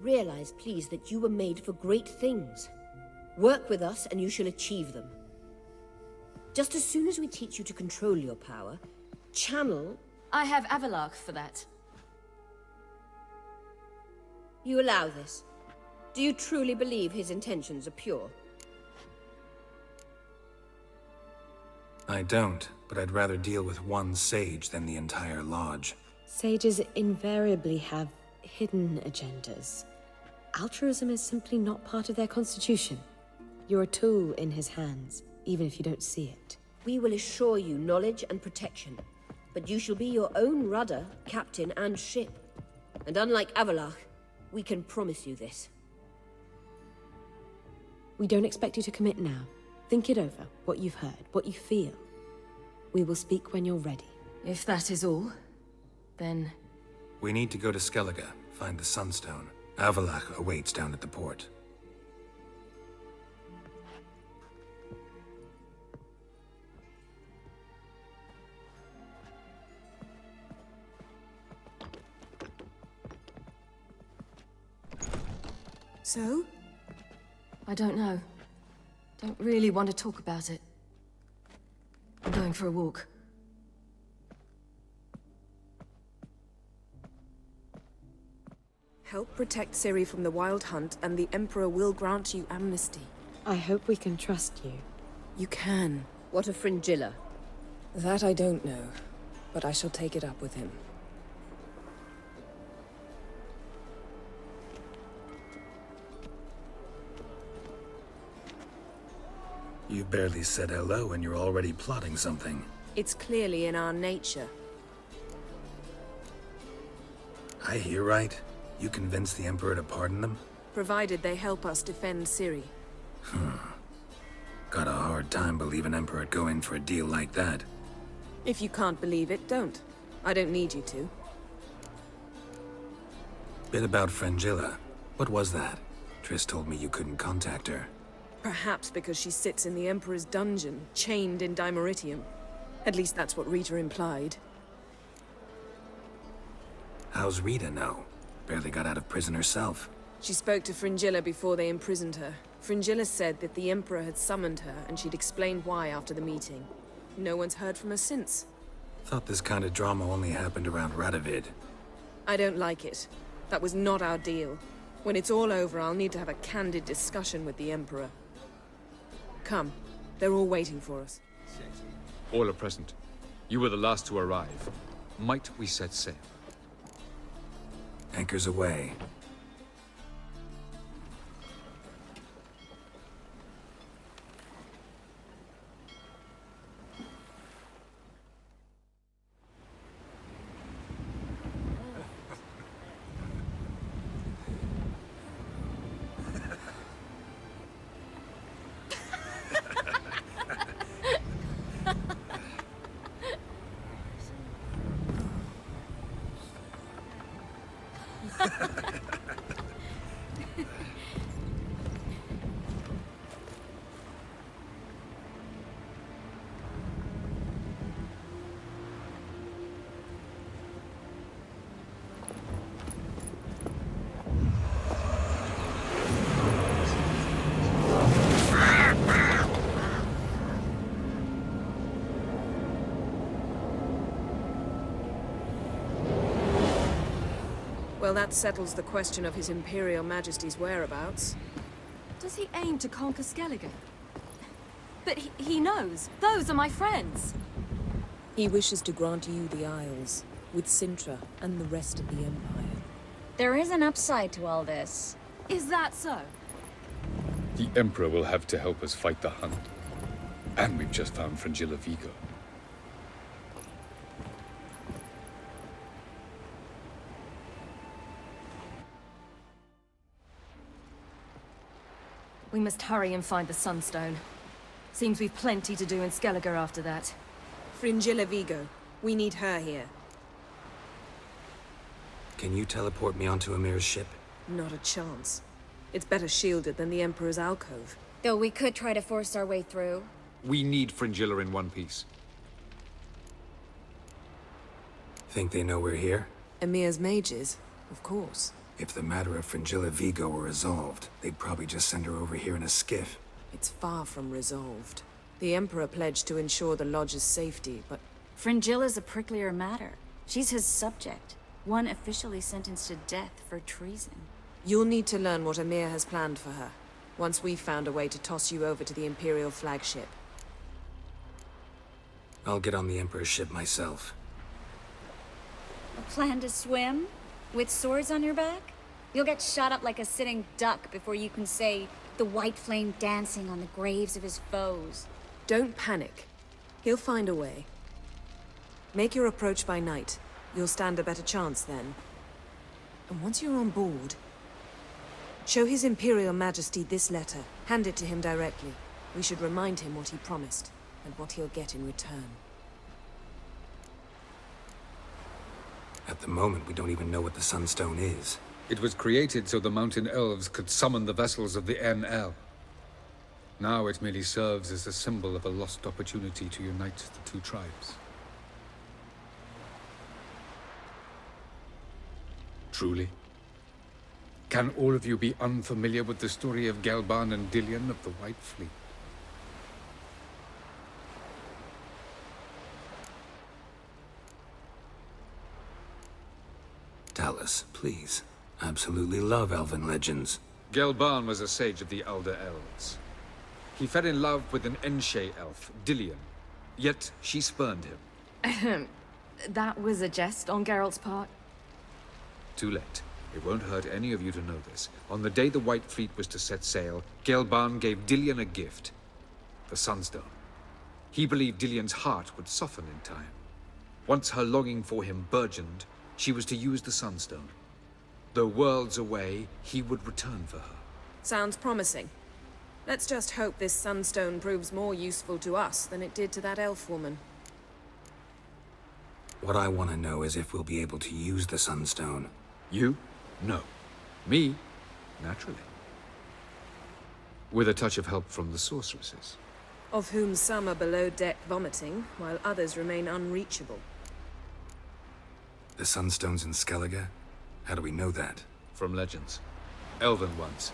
Realize, please, that you were made for great things. Work with us and you shall achieve them. Just as soon as we teach you to control your power, channel... I have Avalark for that. You allow this? Do you truly believe his intentions are pure? I don't, but I'd rather deal with one sage than the entire Lodge. Sages invariably have hidden agendas. Altruism is simply not part of their constitution. You're a tool in his hands, even if you don't see it. We will assure you knowledge and protection, but you shall be your own rudder, captain, and ship. And unlike Avalark, we can promise you this. We don't expect you to commit now. Think it over, what you've heard, what you feel. We will speak when you're ready. If that is all, then... We need to go to Skellige, find the Sunstone. Avalark awaits down at the port. So? I don't know. Don't really want to talk about it. I'm going for a walk. Help protect Ciri from the Wild Hunt, and the Emperor will grant you amnesty. I hope we can trust you. You can. What of Fringilla? That I don't know, but I shall take it up with him. You barely said hello and you're already plotting something. It's clearly in our nature. I hear right. You convinced the Emperor to pardon them? Provided they help us defend Ciri. Got a hard time believing Emperor'd go in for a deal like that. If you can't believe it, don't. I don't need you to. Bit about Fringilla. What was that? Triss told me you couldn't contact her. Perhaps because she sits in the Emperor's dungeon, chained in Dimeritium. At least that's what Rita implied. How's Rita know? Barely got out of prison herself. She spoke to Fringilla before they imprisoned her. Fringilla said that the Emperor had summoned her, and she'd explained why after the meeting. No one's heard from her since. Thought this kind of drama only happened around Radovid. I don't like it. That was not our deal. When it's all over, I'll need to have a candid discussion with the Emperor. Come. They're all waiting for us. All are present. You were the last to arrive. Might we set sail? Anchors away. Well, that settles the question of His Imperial Majesty's whereabouts. Does he aim to conquer Skellige? But he knows. Those are my friends. He wishes to grant you the Isles, with Sintra and the rest of the Empire. There is an upside to all this. Is that so? The Emperor will have to help us fight the Hunt. And we've just found Fringilla Vigo. We must hurry and find the Sunstone. Seems we've plenty to do in Skellige after that. Fringilla Vigo. We need her here. Can you teleport me onto Amir's ship? Not a chance. It's better shielded than the Emperor's alcove. Though we could try to force our way through. We need Fringilla in one piece. Think they know we're here? Emir's mages? Of course. If the matter of Fringilla Vigo were resolved, they'd probably just send her over here in a skiff. It's far from resolved. The Emperor pledged to ensure the Lodge's safety, but... Fringilla's a pricklier matter. She's his subject. One officially sentenced to death for treason. You'll need to learn what Emir has planned for her, once we've found a way to toss you over to the Imperial flagship. I'll get on the Emperor's ship myself. A plan to swim? With swords on your back? You'll get shot up like a sitting duck before you can say, the white flame dancing on the graves of his foes. Don't panic. He'll find a way. Make your approach by night. You'll stand a better chance then. And once you're on board, show His Imperial Majesty this letter. Hand it to him directly. We should remind him what he promised, and what he'll get in return. At the moment, we don't even know what the Sunstone is. It was created so the Mountain Elves could summon the vessels of the NL. Now it merely serves as a symbol of a lost opportunity to unite the two tribes. Truly? Can all of you be unfamiliar with the story of Gelban and Dillion of the White Fleet? Dallas, please. Absolutely love elven legends. Gelban was a sage of the Elder Elves. He fell in love with an Enshe elf, Dillion. Yet she spurned him. That was a jest on Geralt's part. Too late. It won't hurt any of you to know this. On the day the White Fleet was to set sail, Gelban gave Dillion a gift. The Sunstone. He believed Dillion's heart would soften in time. Once her longing for him burgeoned, she was to use the Sunstone. Though worlds away, he would return for her. Sounds promising. Let's just hope this Sunstone proves more useful to us than it did to that elf woman. What I want to know is if we'll be able to use the Sunstone. You? No. Me? Naturally. With a touch of help from the sorceresses. Of whom some are below deck vomiting, while others remain unreachable. The Sunstone's in Skellige? How do we know that? From legends. Elven ones.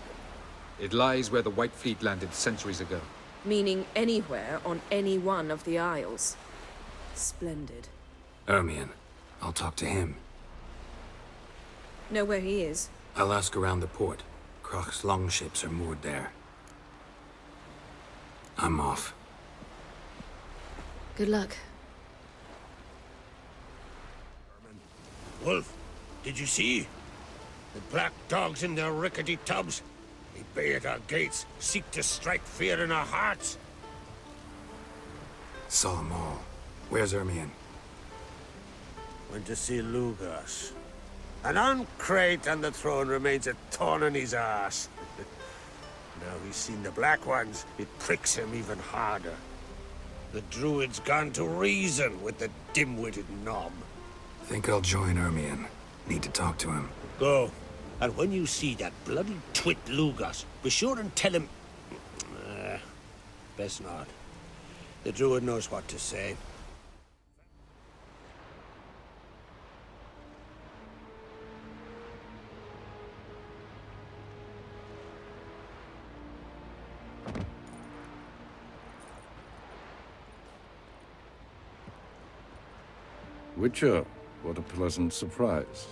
It lies where the White Fleet landed centuries ago. Meaning anywhere on any one of the Isles. Splendid. Ermion. I'll talk to him. Know where he is? I'll ask around the port. Croc's longships are moored there. I'm off. Good luck. Wolf, did you see? The black dogs in their rickety tubs. They bay at our gates, seek to strike fear in our hearts. Saw them all. Where's Ermion? Went to see Lugas. And on Crate on the throne remains a thorn in his ass. Now he's seen the Black Ones, it pricks him even harder. The Druid's gone to reason with the dim-witted knob. Think I'll join Ermion. Need to talk to him. Go. And when you see that bloody twit Lugas, be sure and tell him... best not. The Druid knows what to say. Witcher, what a pleasant surprise.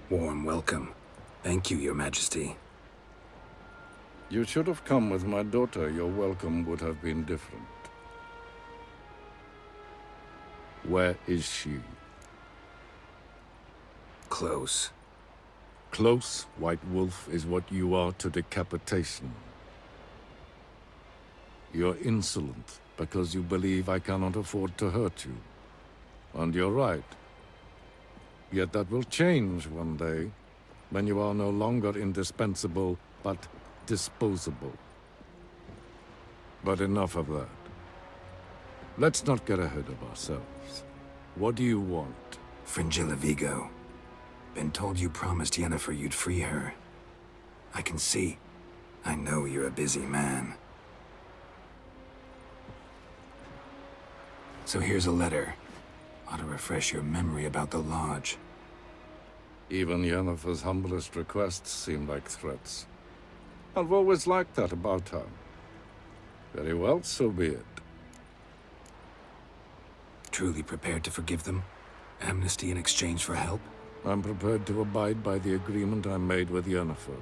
Warm welcome. Thank you, Your Majesty. You should have come with my daughter. Your welcome would have been different. Where is she? Close. Close, White Wolf, is what you are to decapitation. You're insolent because you believe I cannot afford to hurt you. And you're right. Yet that will change one day, when you are no longer indispensable, but disposable. But enough of that. Let's not get ahead of ourselves. What do you want? Fringilla Vigo. Been told you promised Yennefer you'd free her. I can see. I know you're a busy man. So here's a letter. Ought to refresh your memory about the Lodge. Even Yennefer's humblest requests seem like threats. I've always liked that about her. Very well, so be it. Truly prepared to forgive them? Amnesty in exchange for help? I'm prepared to abide by the agreement I made with Yennefer.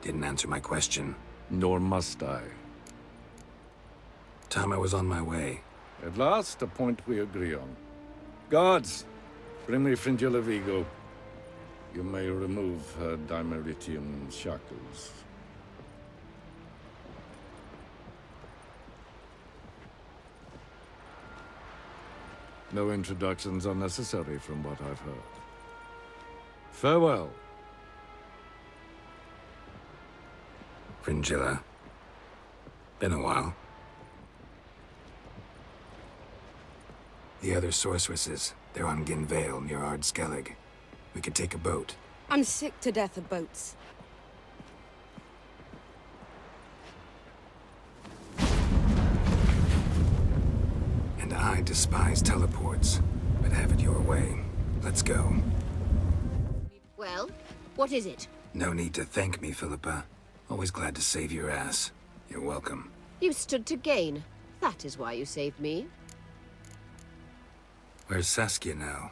Didn't answer my question. Nor must I. Time I was on my way. At last, a point we agree on. Guards, bring me Fringilla Vigo. You may remove her Dimeritium shackles. No introductions are necessary from what I've heard. Farewell. Fringilla. Been a while. The other sorceresses, they're on Ginvale near Ard Skellig. We could take a boat. I'm sick to death of boats. And I despise teleports, but have it your way. Let's go. Well, what is it? No need to thank me, Philippa. Always glad to save your ass. You're welcome. You stood to gain. That is why you saved me. Where's Saskia now?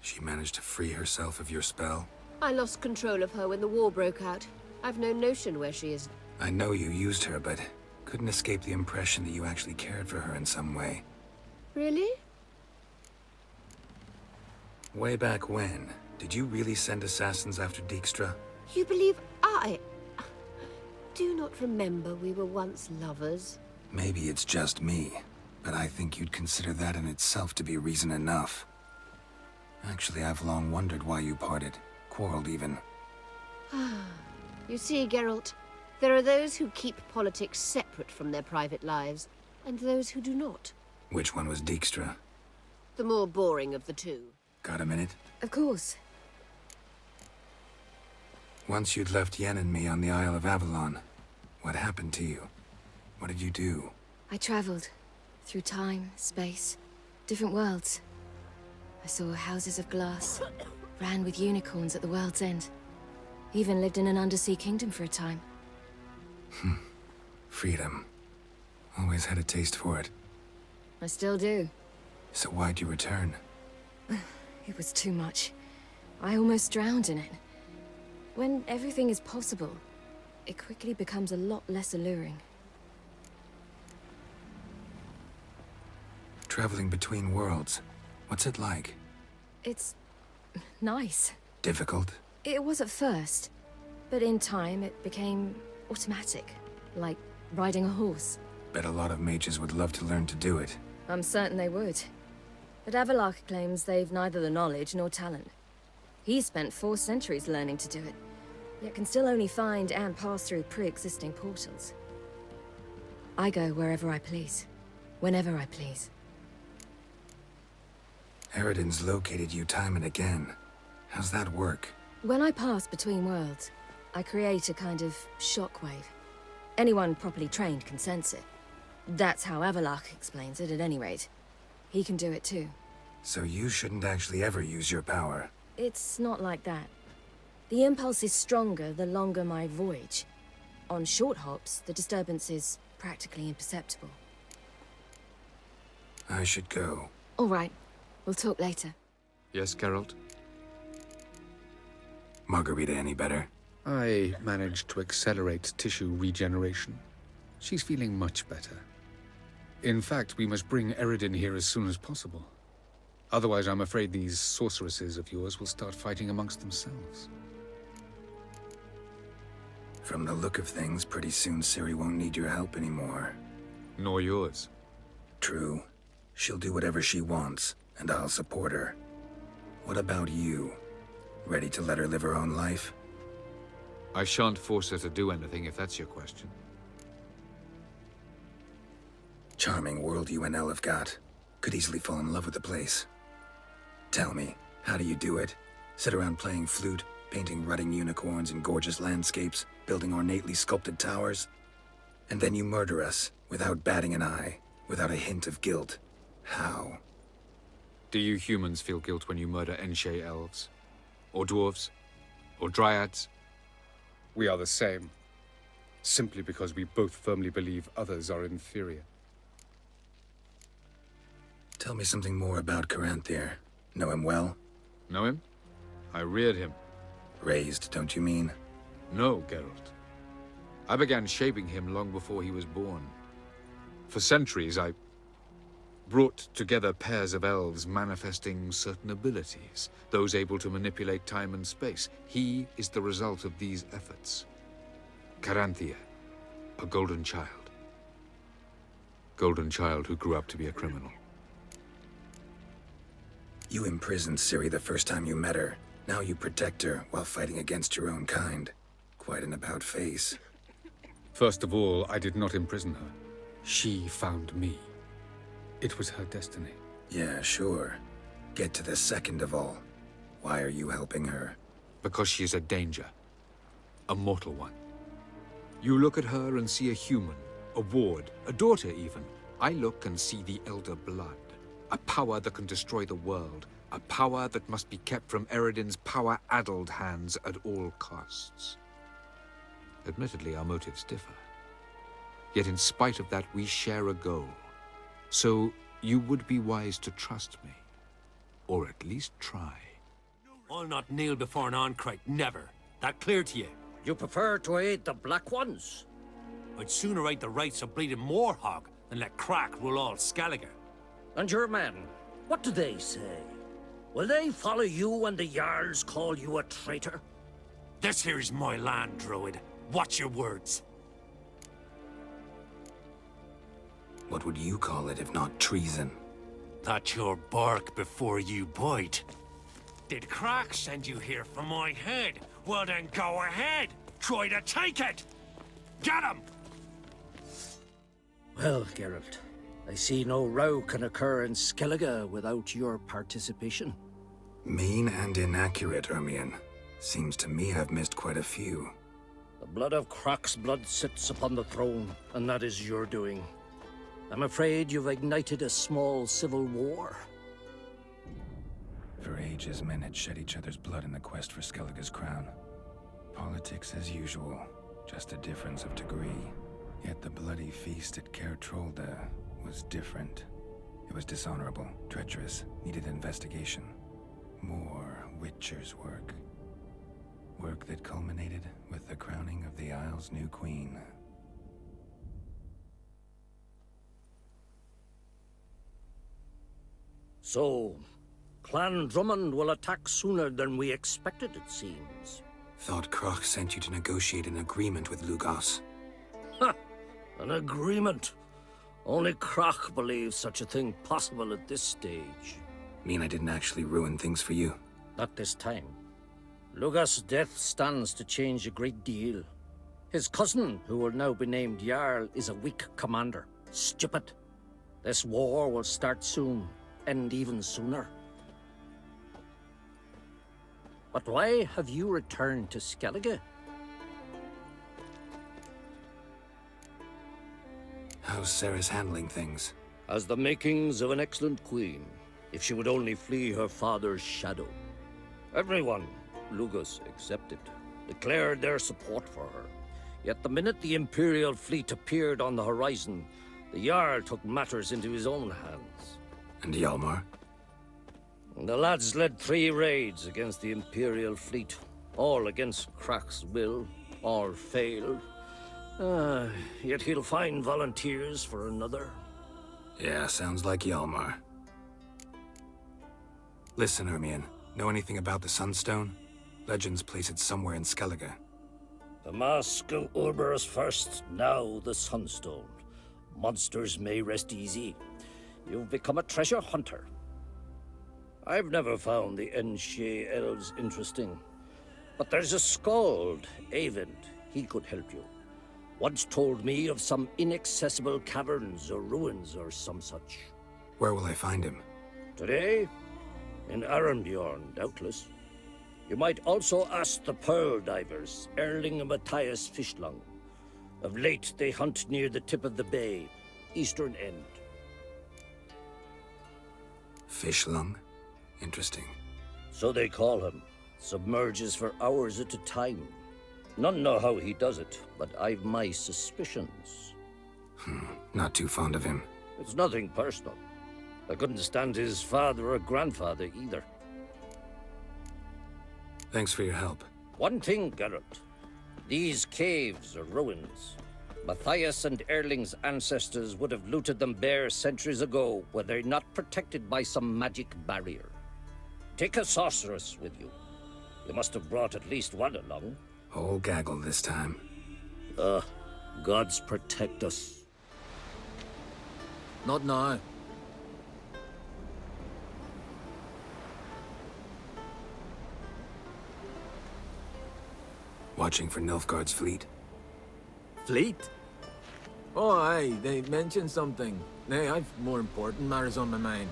She managed to free herself of your spell? I lost control of her when the war broke out. I've no notion where she is. I know you used her, but couldn't escape the impression that you actually cared for her in some way. Really? Way back when, did you really send assassins after Dijkstra? You believe I... do not remember we were once lovers? Maybe it's just me, but I think you'd consider that in itself to be reason enough. Actually, I've long wondered why you parted. Quarreled even. You see, Geralt, there are those who keep politics separate from their private lives, and those who do not. Which one was Dijkstra? The more boring of the two. Got a minute? Of course. Once you'd left Yen and me on the Isle of Avalon, what happened to you? What did you do? I traveled. Through time, space, different worlds. I saw houses of glass, ran with unicorns at the world's end. Even lived in an undersea kingdom for a time. Freedom. Always had a taste for it. I still do. So why'd you return? It was too much. I almost drowned in it. When everything is possible, it quickly becomes a lot less alluring. Traveling between worlds. What's it like? It's nice. Difficult? It was at first, but in time it became automatic, like riding a horse. Bet a lot of mages would love to learn to do it. I'm certain they would. But Avallac'h claims they've neither the knowledge nor talent. He's spent 4 centuries learning to do it, yet can still only find and pass through pre-existing portals. I go wherever I please, whenever I please. Eredin's located you time and again. How's that work? When I pass between worlds, I create a kind of shockwave. Anyone properly trained can sense it. That's how Avallac'h explains it, at any rate. He can do it too. So you shouldn't actually ever use your power. It's not like that. The impulse is stronger the longer my voyage. On short hops, the disturbance is practically imperceptible. I should go. All right. We'll talk later. Yes, Geralt? Margarita any better? I managed to accelerate tissue regeneration. She's feeling much better. In fact, we must bring Eredin here as soon as possible. Otherwise, I'm afraid these sorceresses of yours will start fighting amongst themselves. From the look of things, pretty soon Ciri won't need your help anymore. Nor yours. True. She'll do whatever she wants, and I'll support her. What about you? Ready to let her live her own life? I shan't force her to do anything, if that's your question. Charming world you and Elle have got. Could easily fall in love with the place. Tell me, how do you do it? Sit around playing flute, painting rutting unicorns in gorgeous landscapes, building ornately sculpted towers? And then you murder us, without batting an eye, without a hint of guilt. How? Do you humans feel guilt when you murder Enshe elves? Or dwarves? Or dryads? We are the same. Simply because we both firmly believe others are inferior. Tell me something more about Caranthir. Know him well? Know him? I reared him. Raised, don't you mean? No, Geralt. I began shaping him long before he was born. For centuries, I brought together pairs of elves manifesting certain abilities, those able to manipulate time and space. He is the result of these efforts. Caranthir, a golden child. Golden child who grew up to be a criminal. You imprisoned Ciri the first time you met her. Now you protect her while fighting against your own kind. Quite an about-face. First of all, I did not imprison her. She found me. It was her destiny. Yeah, sure. Get to the second of all. Why are you helping her? Because she is a danger. A mortal one. You look at her and see a human, a ward, a daughter even. I look and see the Elder Blood. A power that can destroy the world. A power that must be kept from Eredin's power-addled hands at all costs. Admittedly, our motives differ. Yet in spite of that, we share a goal. So, you would be wise to trust me. Or at least try. I'll not kneel before an Arncrake, never. That clear to you? You prefer to aid the Black Ones? I'd sooner aid the rights of bleeding Morhog than let Crack rule all Skellige. And your men, what do they say? Will they follow you when the Jarls call you a traitor? This here is my land, Druid. Watch your words. What would you call it if not treason? That's your bark before you bite. Did Crack send you here for my head? Well then go ahead! Try to take it! Get him! Well, Geralt, I see no row can occur in Skellige without your participation. Mean and inaccurate, Ermion. Seems to me I've missed quite a few. The blood of Croc's blood sits upon the throne, and that is your doing. I'm afraid you've ignited a small civil war. For ages, men had shed each other's blood in the quest for Skellige's crown. Politics as usual, just a difference of degree. Yet the bloody feast at Caer Trolda was different. It was dishonorable, treacherous, needed investigation. More Witcher's work. Work that culminated with the crowning of the Isle's new queen. So, Clan Drummond will attack sooner than we expected, it seems. Thought Kroch sent you to negotiate an agreement with Lugos. Ha! An agreement? Only Kroch believes such a thing possible at this stage. Mean I didn't actually ruin things for you? Not this time. Lugos' death stands to change a great deal. His cousin, who will now be named Jarl, is a weak commander. Stupid. This war will start soon, end even sooner. But why have you returned to Skellige? How's Sarah's handling things? Has the makings of an excellent queen, if she would only flee her father's shadow. Everyone, Lugos excepted, declared their support for her. Yet the minute the Imperial fleet appeared on the horizon, the Jarl took matters into his own hands. And Hjalmar? The lads led 3 raids against the Imperial fleet, all against Krach's will, all failed. Yet he'll find volunteers for another. Yeah, sounds like Hjalmar. Listen, Ermion, know anything about the Sunstone? Legends place it somewhere in Skellige. The Mask of Urberus first, now the Sunstone. Monsters may rest easy. You've become a treasure hunter. I've never found the Enshe elves interesting. But there's a skald, Eyvind. He could help you. Once told me of some inaccessible caverns or ruins or some such. Where will I find him? Today? In Arenbjorn, doubtless. You might also ask the Pearl Divers, Erling and Matthias Fishlung. Of late, they hunt near the tip of the bay, eastern end. Fishlung? Interesting. So they call him. Submerges for hours at a time. None know how he does it, but I've my suspicions. Not too fond of him. It's nothing personal. I couldn't stand his father or grandfather either. Thanks for your help. One thing, Geralt. These caves are ruins. Matthias and Erling's ancestors would have looted them bare centuries ago were they not protected by some magic barrier. Take a sorceress with you. You must have brought at least one along. Whole gaggle this time. Gods protect us. Not now. Watching for Nilfgaard's fleet. Fleet? Oh, aye, they mentioned something. Nay, I've more important matters on my mind.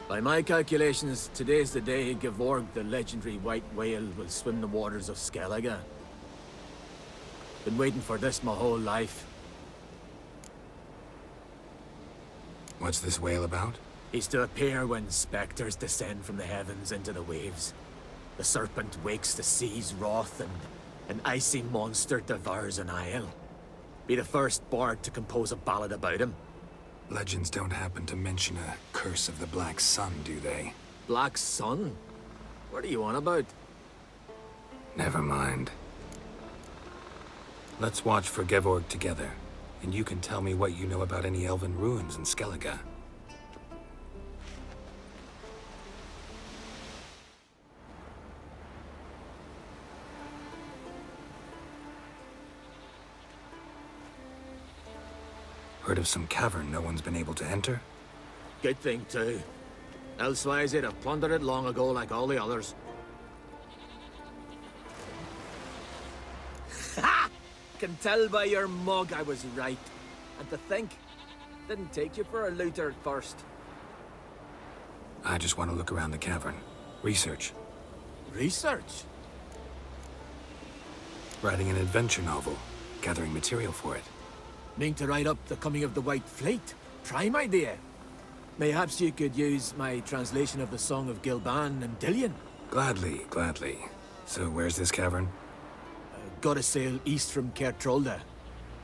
By my calculations, today's the day Gevorg, the legendary white whale, will swim the waters of Skellige. Been waiting for this my whole life. What's this whale about? He's to appear when specters descend from the heavens into the waves. The serpent wakes the sea's wrath, and an icy monster devours an isle. Be the first bard to compose a ballad about him. Legends don't happen to mention a curse of the Black Sun, do they? Black Sun? What are you on about? Never mind. Let's watch for Gevorg together, and you can tell me what you know about any elven ruins in Skellige. Heard of some cavern no one's been able to enter? Good thing, too. Elsewise, they'd have plundered it long ago like all the others. Ha! Can tell by your mug I was right. And to think, didn't take you for a looter at first. I just want to look around the cavern. Research. Research? Writing an adventure novel. Gathering material for it. Mean to write up the coming of the White Fleet? Prime idea. Mayhaps you could use my translation of the Song of Gilban and Dillion? Gladly, gladly. So where's this cavern? Gotta sail east from Caer Trolda.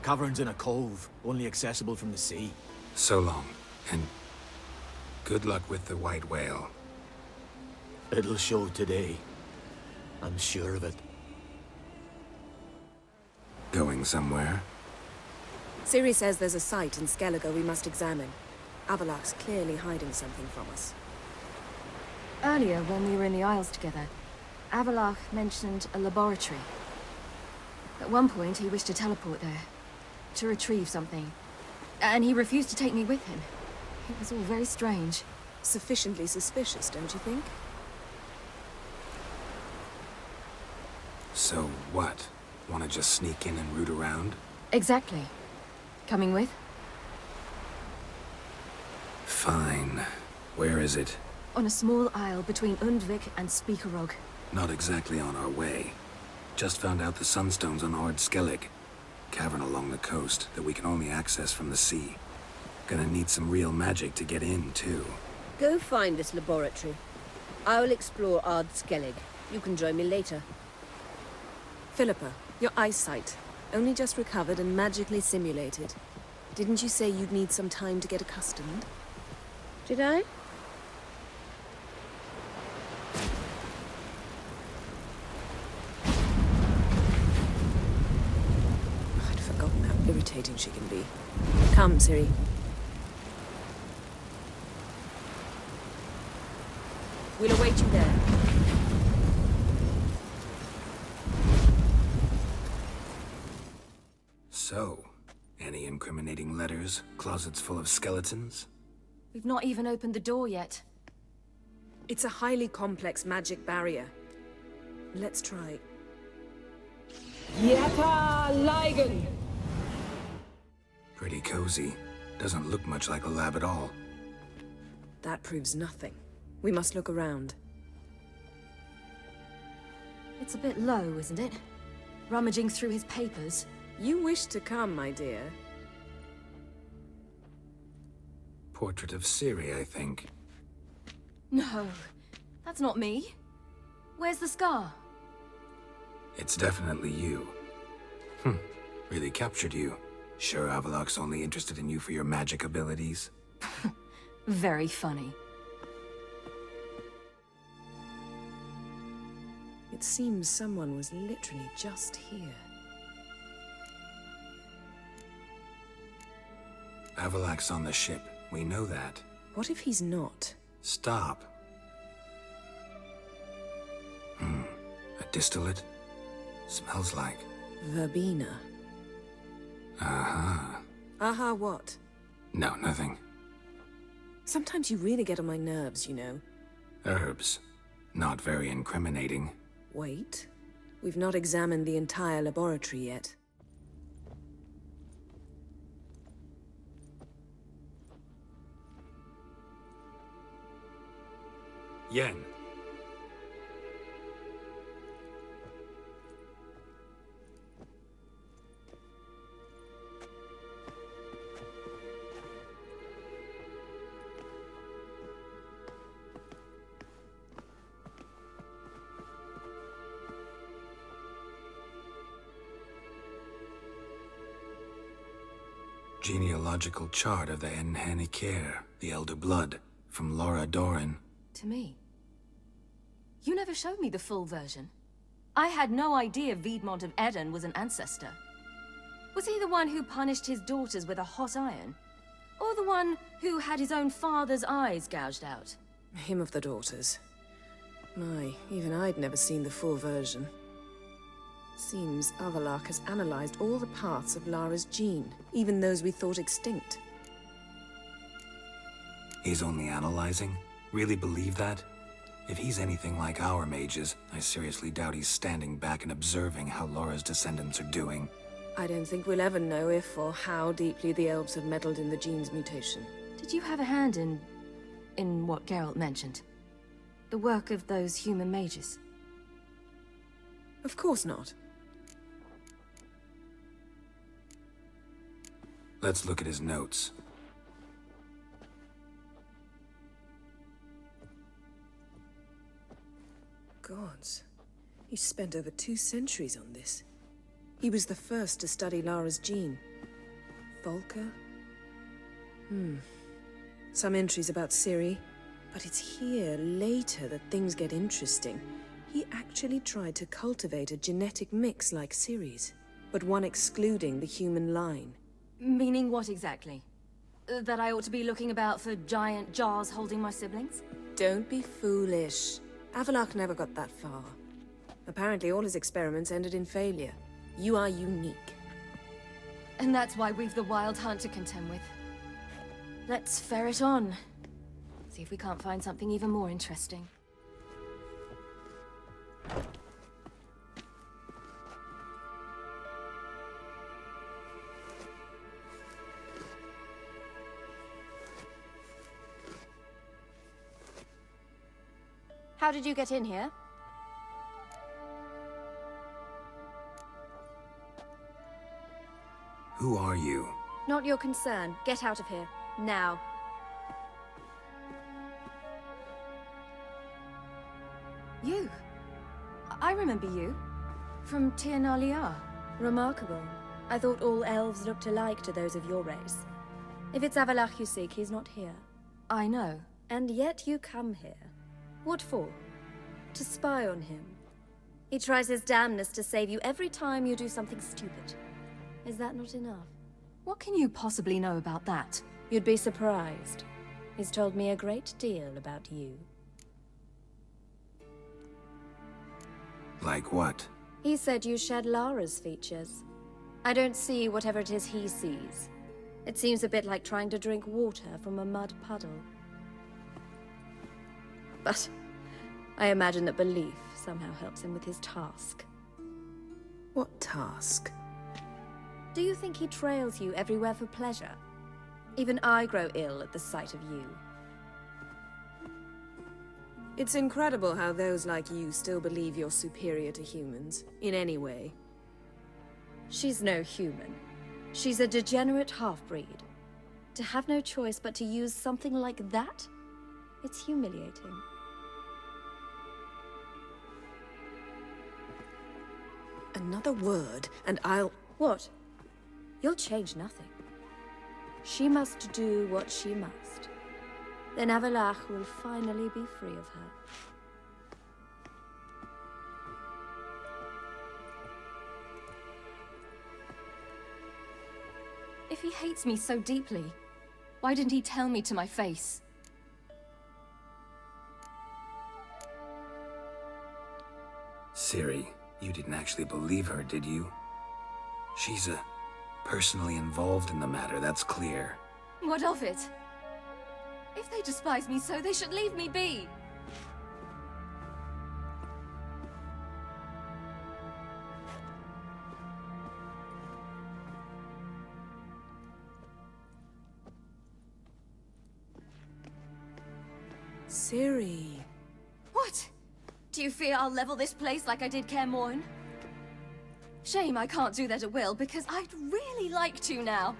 Cavern's in a cove, only accessible from the sea. So long, and good luck with the white whale. It'll show today. I'm sure of it. Going somewhere? Ciri says there's a site in Skellige we must examine. Avalok's clearly hiding something from us. Earlier, when we were in the Isles together, Avalok mentioned a laboratory. At one point, he wished to teleport there, to retrieve something. And he refused to take me with him. It was all very strange. Sufficiently suspicious, don't you think? So what? Wanna just sneak in and root around? Exactly. Coming with? Fine. Where is it? On a small isle between Undvik and Speakerog. Not exactly on our way. Just found out the Sunstone's on Ard Skellig. Cavern along the coast that we can only access from the sea. Gonna need some real magic to get in, too. Go find this laboratory. I will explore Ard Skellig. You can join me later. Philippa, your eyesight. Only just recovered and magically simulated. Didn't you say you'd need some time to get accustomed? Did I? I'd forgotten how irritating she can be. Come, Ciri. We'll await you there. So, any incriminating letters? Closets full of skeletons? We've not even opened the door yet. It's a highly complex magic barrier. Let's try. Yeta Ligen! Pretty cozy. Doesn't look much like a lab at all. That proves nothing. We must look around. It's a bit low, isn't it? Rummaging through his papers. You wish to come, my dear. Portrait of Ciri, I think. No, that's not me. Where's the scar? It's definitely you. Really captured you. Sure Avalok's only interested in you for your magic abilities? Very funny. It seems someone was literally just here. Avalok's on the ship. We know that. What if he's not? Stop. A distillate? Smells like... Verbena. Aha. Aha what? No, nothing. Sometimes you really get on my nerves, you know. Herbs. Not very incriminating. Wait. We've not examined the entire laboratory yet. Yen. Genealogical chart of the Enhanikir, the Elder Blood, from Laura Doran. To me. You never showed me the full version. I had no idea Viedmont of Eden was an ancestor. Was he the one who punished his daughters with a hot iron? Or the one who had his own father's eyes gouged out? Him of the daughters. My, even I'd never seen the full version. Seems Avalok has analyzed all the parts of Lara's gene, even those we thought extinct. He's only analyzing? Really believe that? If he's anything like our mages, I seriously doubt he's standing back and observing how Laura's descendants are doing. I don't think we'll ever know if or how deeply the elves have meddled in the gene's mutation. Did you have a hand in what Geralt mentioned? The work of those human mages? Of course not. Let's look at his notes. gods. He spent over 2 centuries on this. He was the first to study Lara's gene. Volker? Some entries about Ciri, but it's here, later, that things get interesting. He actually tried to cultivate a genetic mix like Ciri's, but one excluding the human line. Meaning what exactly? That I ought to be looking about for giant jars holding my siblings? Don't be foolish. Avalok never got that far. Apparently all his experiments ended in failure. You are unique. And that's why we've the Wild Hunt to contend with. Let's ferret on. See if we can't find something even more interesting. How did you get in here? Who are you? Not your concern. Get out of here. Now. You? I remember you. From Tir na Liar. Remarkable. I thought all elves looked alike to those of your race. If it's Avalach you seek, he's not here. I know. And yet you come here. What for? To spy on him. He tries his damnedest to save you every time you do something stupid. Is that not enough? What can you possibly know about that? You'd be surprised. He's told me a great deal about you. Like what? He said you shared Lara's features. I don't see whatever it is he sees. It seems a bit like trying to drink water from a mud puddle. But I imagine that belief somehow helps him with his task. What task? Do you think he trails you everywhere for pleasure? Even I grow ill at the sight of you. It's incredible how those like you still believe you're superior to humans, in any way. She's no human. She's a degenerate half-breed. To have no choice but to use something like that? It's humiliating. Another word, and I'll... What? You'll change nothing. She must do what she must. Then Avalach will finally be free of her. If he hates me so deeply, why didn't he tell me to my face? Ciri, you didn't actually believe her, did you? She's personally involved in the matter, that's clear. What of it? If they despise me so, they should leave me be. Ciri. What? Do you fear I'll level this place like I did Kaer Morhen? Shame I can't do that at will, because I'd really like to now.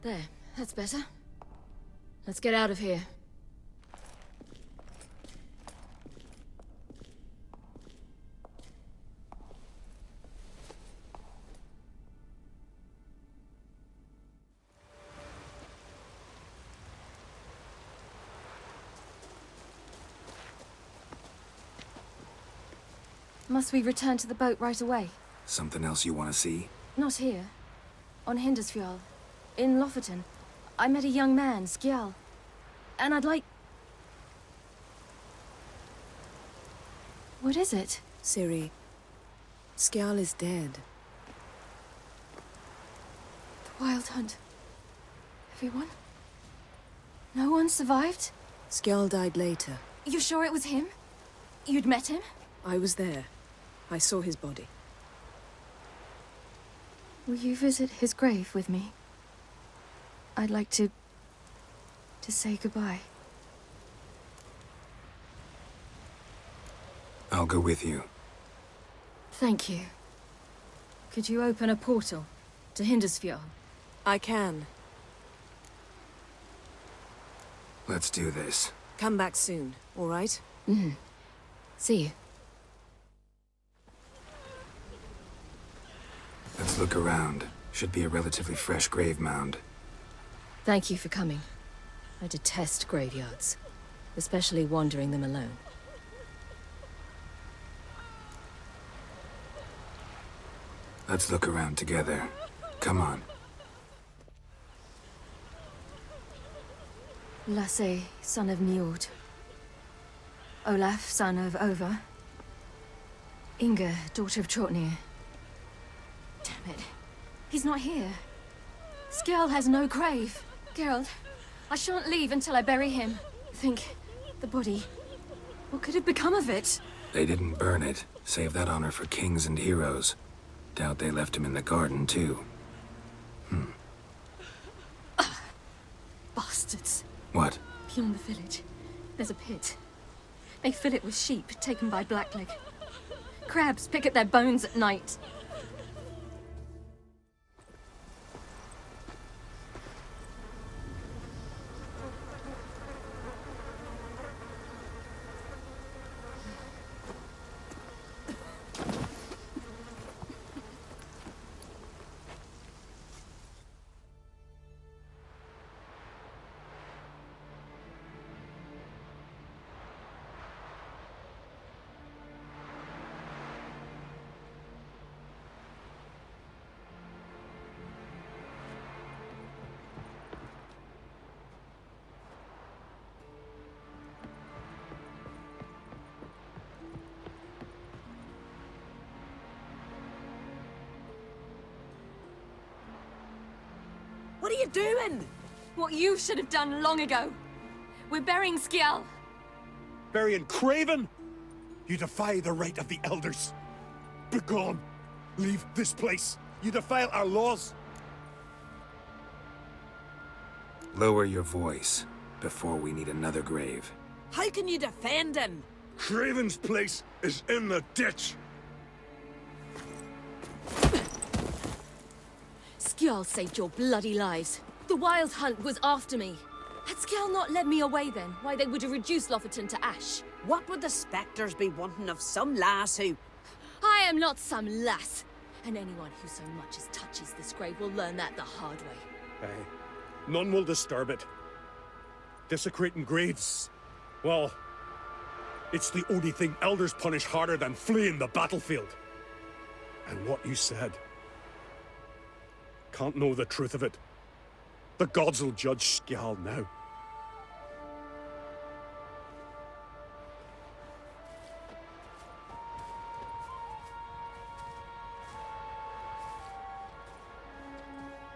There, that's better. Let's get out of here. Must we return to the boat right away? Something else you want to see? Not here. On Hindersfjall. In Lofoten. I met a young man, Skjal. And I'd like... What is it? Ciri, Skjal is dead. The Wild Hunt. Everyone? No one survived? Skjal died later. You sure it was him? You'd met him? I was there. I saw his body. Will you visit his grave with me? I'd like to say goodbye. I'll go with you. Thank you. Could you open a portal to Hindersfjall? I can. Let's do this. Come back soon, all right? Mm-hmm. See you. Let's look around. Should be a relatively fresh grave mound. Thank you for coming. I detest graveyards, especially wandering them alone. Let's look around together. Come on. Lasse, son of Njord. Olaf, son of Over. Inga, daughter of Trotnir. Damn it. He's not here. Skjal has no grave. Geralt, I shan't leave until I bury him. Think, the body. What could have become of it? They didn't burn it. Save that honor for kings and heroes. Doubt they left him in the garden, too. Bastards. What? Beyond the village, there's a pit. They fill it with sheep taken by Blackleg. Crabs pick at their bones at night. What are you doing? What you should have done long ago. We're burying Skjal. Burying Craven? You defy the right of the elders. Begone. Leave this place. You defile our laws. Lower your voice before we need another grave. How can you defend him? Craven's place is in the ditch. Skjal saved your bloody lives. The Wild Hunt was after me. Had Skjal not led me away then, why they would have reduced Lofoten to ash. What would the spectres be wanting of some lass who... I am not some lass. And anyone who so much as touches this grave will learn that the hard way. Aye. None will disturb it. Desecrating graves. Well, it's the only thing elders punish harder than fleeing the battlefield. And what you said. Can't know the truth of it. The gods will judge Skjal now.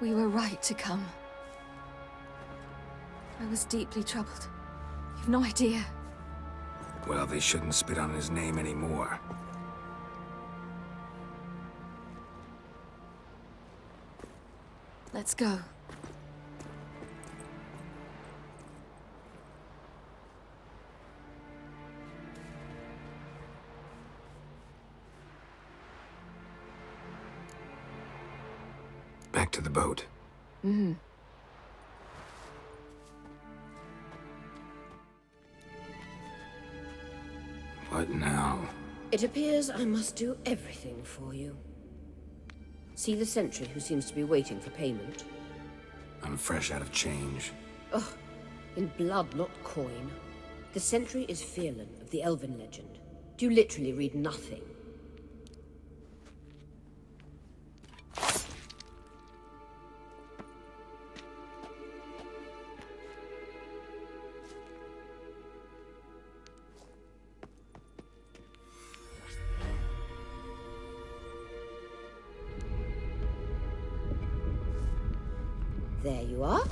We were right to come. I was deeply troubled. You've no idea. Well, they shouldn't spit on his name anymore. Let's go. Back to the boat. Mm-hmm. What now? It appears I must do everything for you. See the sentry who seems to be waiting for payment? I'm fresh out of change. Ugh, in blood, not coin. The sentry is Firlan of the Elven legend. Do you literally read nothing? There you are.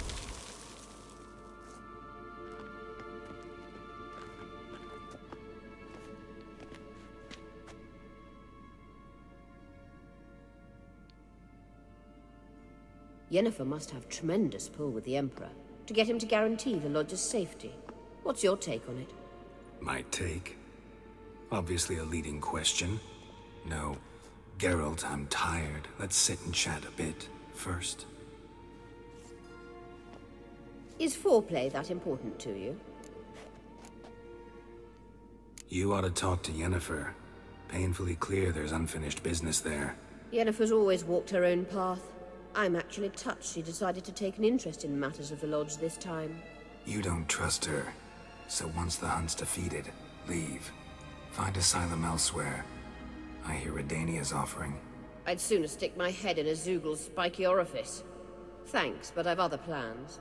Yennefer must have tremendous pull with the Emperor to get him to guarantee the Lodge's safety. What's your take on it? My take? Obviously a leading question. No. Geralt, I'm tired. Let's sit and chat a bit first. Is foreplay that important to you? You ought to talk to Yennefer. Painfully clear there's unfinished business there. Yennefer's always walked her own path. I'm actually touched she decided to take an interest in matters of the Lodge this time. You don't trust her. So once the hunt's defeated, leave. Find asylum elsewhere. I hear Redania's offering. I'd sooner stick my head in a Zeugel's spiky orifice. Thanks, but I've other plans.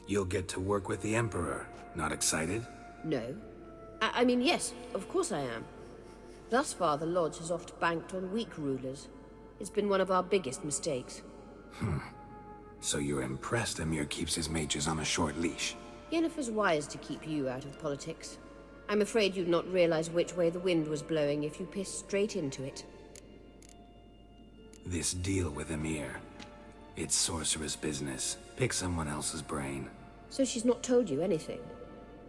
You'll get to work with the Emperor. Not excited? No. I mean, yes, of course I am. Thus far, the Lodge has oft banked on weak rulers. It's been one of our biggest mistakes. So you're impressed Emir keeps his mages on a short leash? Yennefer's wise to keep you out of politics. I'm afraid you'd not realize which way the wind was blowing if you pissed straight into it. This deal with Emir. It's sorceress business. Pick someone else's brain. So she's not told you anything?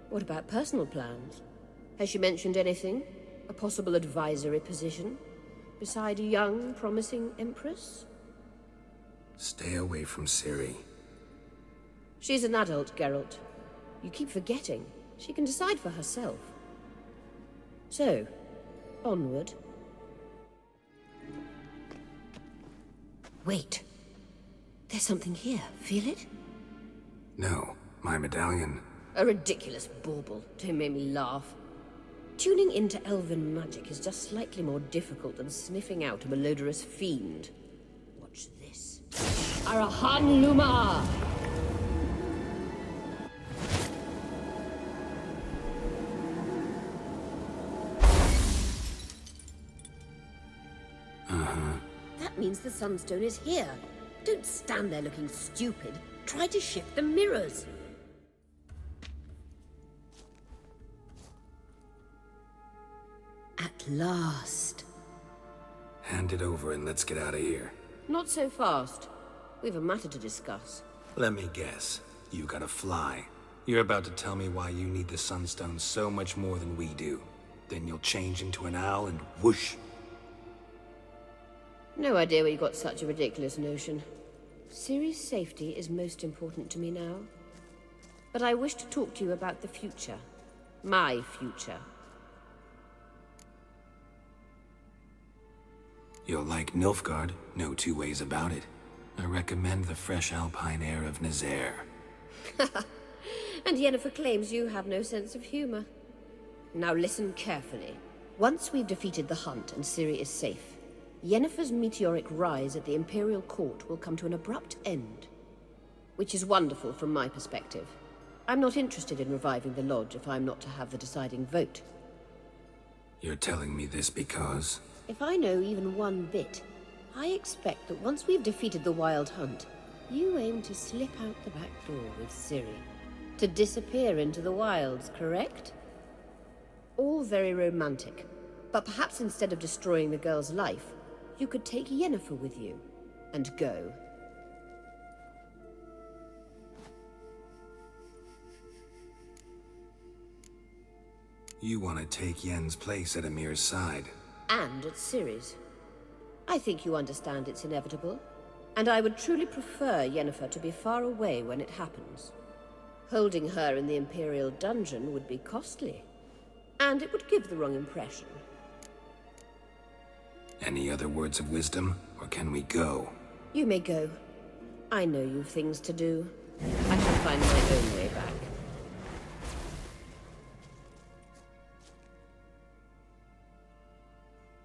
What about personal plans? Has she mentioned anything? A possible advisory position? Beside a young, promising empress? Stay away from Ciri. She's an adult, Geralt. You keep forgetting. She can decide for herself. So, onward. Wait. There's something here. Feel it? No, my medallion. A ridiculous bauble. Don't make me laugh. Tuning into elven magic is just slightly more difficult than sniffing out a malodorous fiend. Watch this. Arahan Luma! That means the Sunstone is here. Don't stand there looking stupid. Try to shift the mirrors. At last. Hand it over and let's get out of here. Not so fast. We've a matter to discuss. Let me guess. You gotta fly. You're about to tell me why you need the Sunstone so much more than we do. Then you'll change into an owl and whoosh. No idea where you got such a ridiculous notion. Ciri's safety is most important to me now. But I wish to talk to you about the future. My future. You'll like Nilfgaard, no two ways about it. I recommend the fresh alpine air of Nazaire. And Yennefer claims you have no sense of humor. Now listen carefully. Once we've defeated the hunt and Ciri is safe, Yennefer's meteoric rise at the Imperial Court will come to an abrupt end. Which is wonderful from my perspective. I'm not interested in reviving the Lodge if I'm not to have the deciding vote. You're telling me this because... If I know even one bit, I expect that once we've defeated the Wild Hunt, you aim to slip out the back door with Ciri. To disappear into the wilds, correct? All very romantic. But perhaps instead of destroying the girl's life, you could take Yennefer with you, and go. You want to take Yen's place at Emir's side. And at Ciri's. I think you understand it's inevitable, and I would truly prefer Yennefer to be far away when it happens. Holding her in the Imperial dungeon would be costly. And it would give the wrong impression. Any other words of wisdom, or can we go? You may go. I know you've things to do. I shall find my own way back.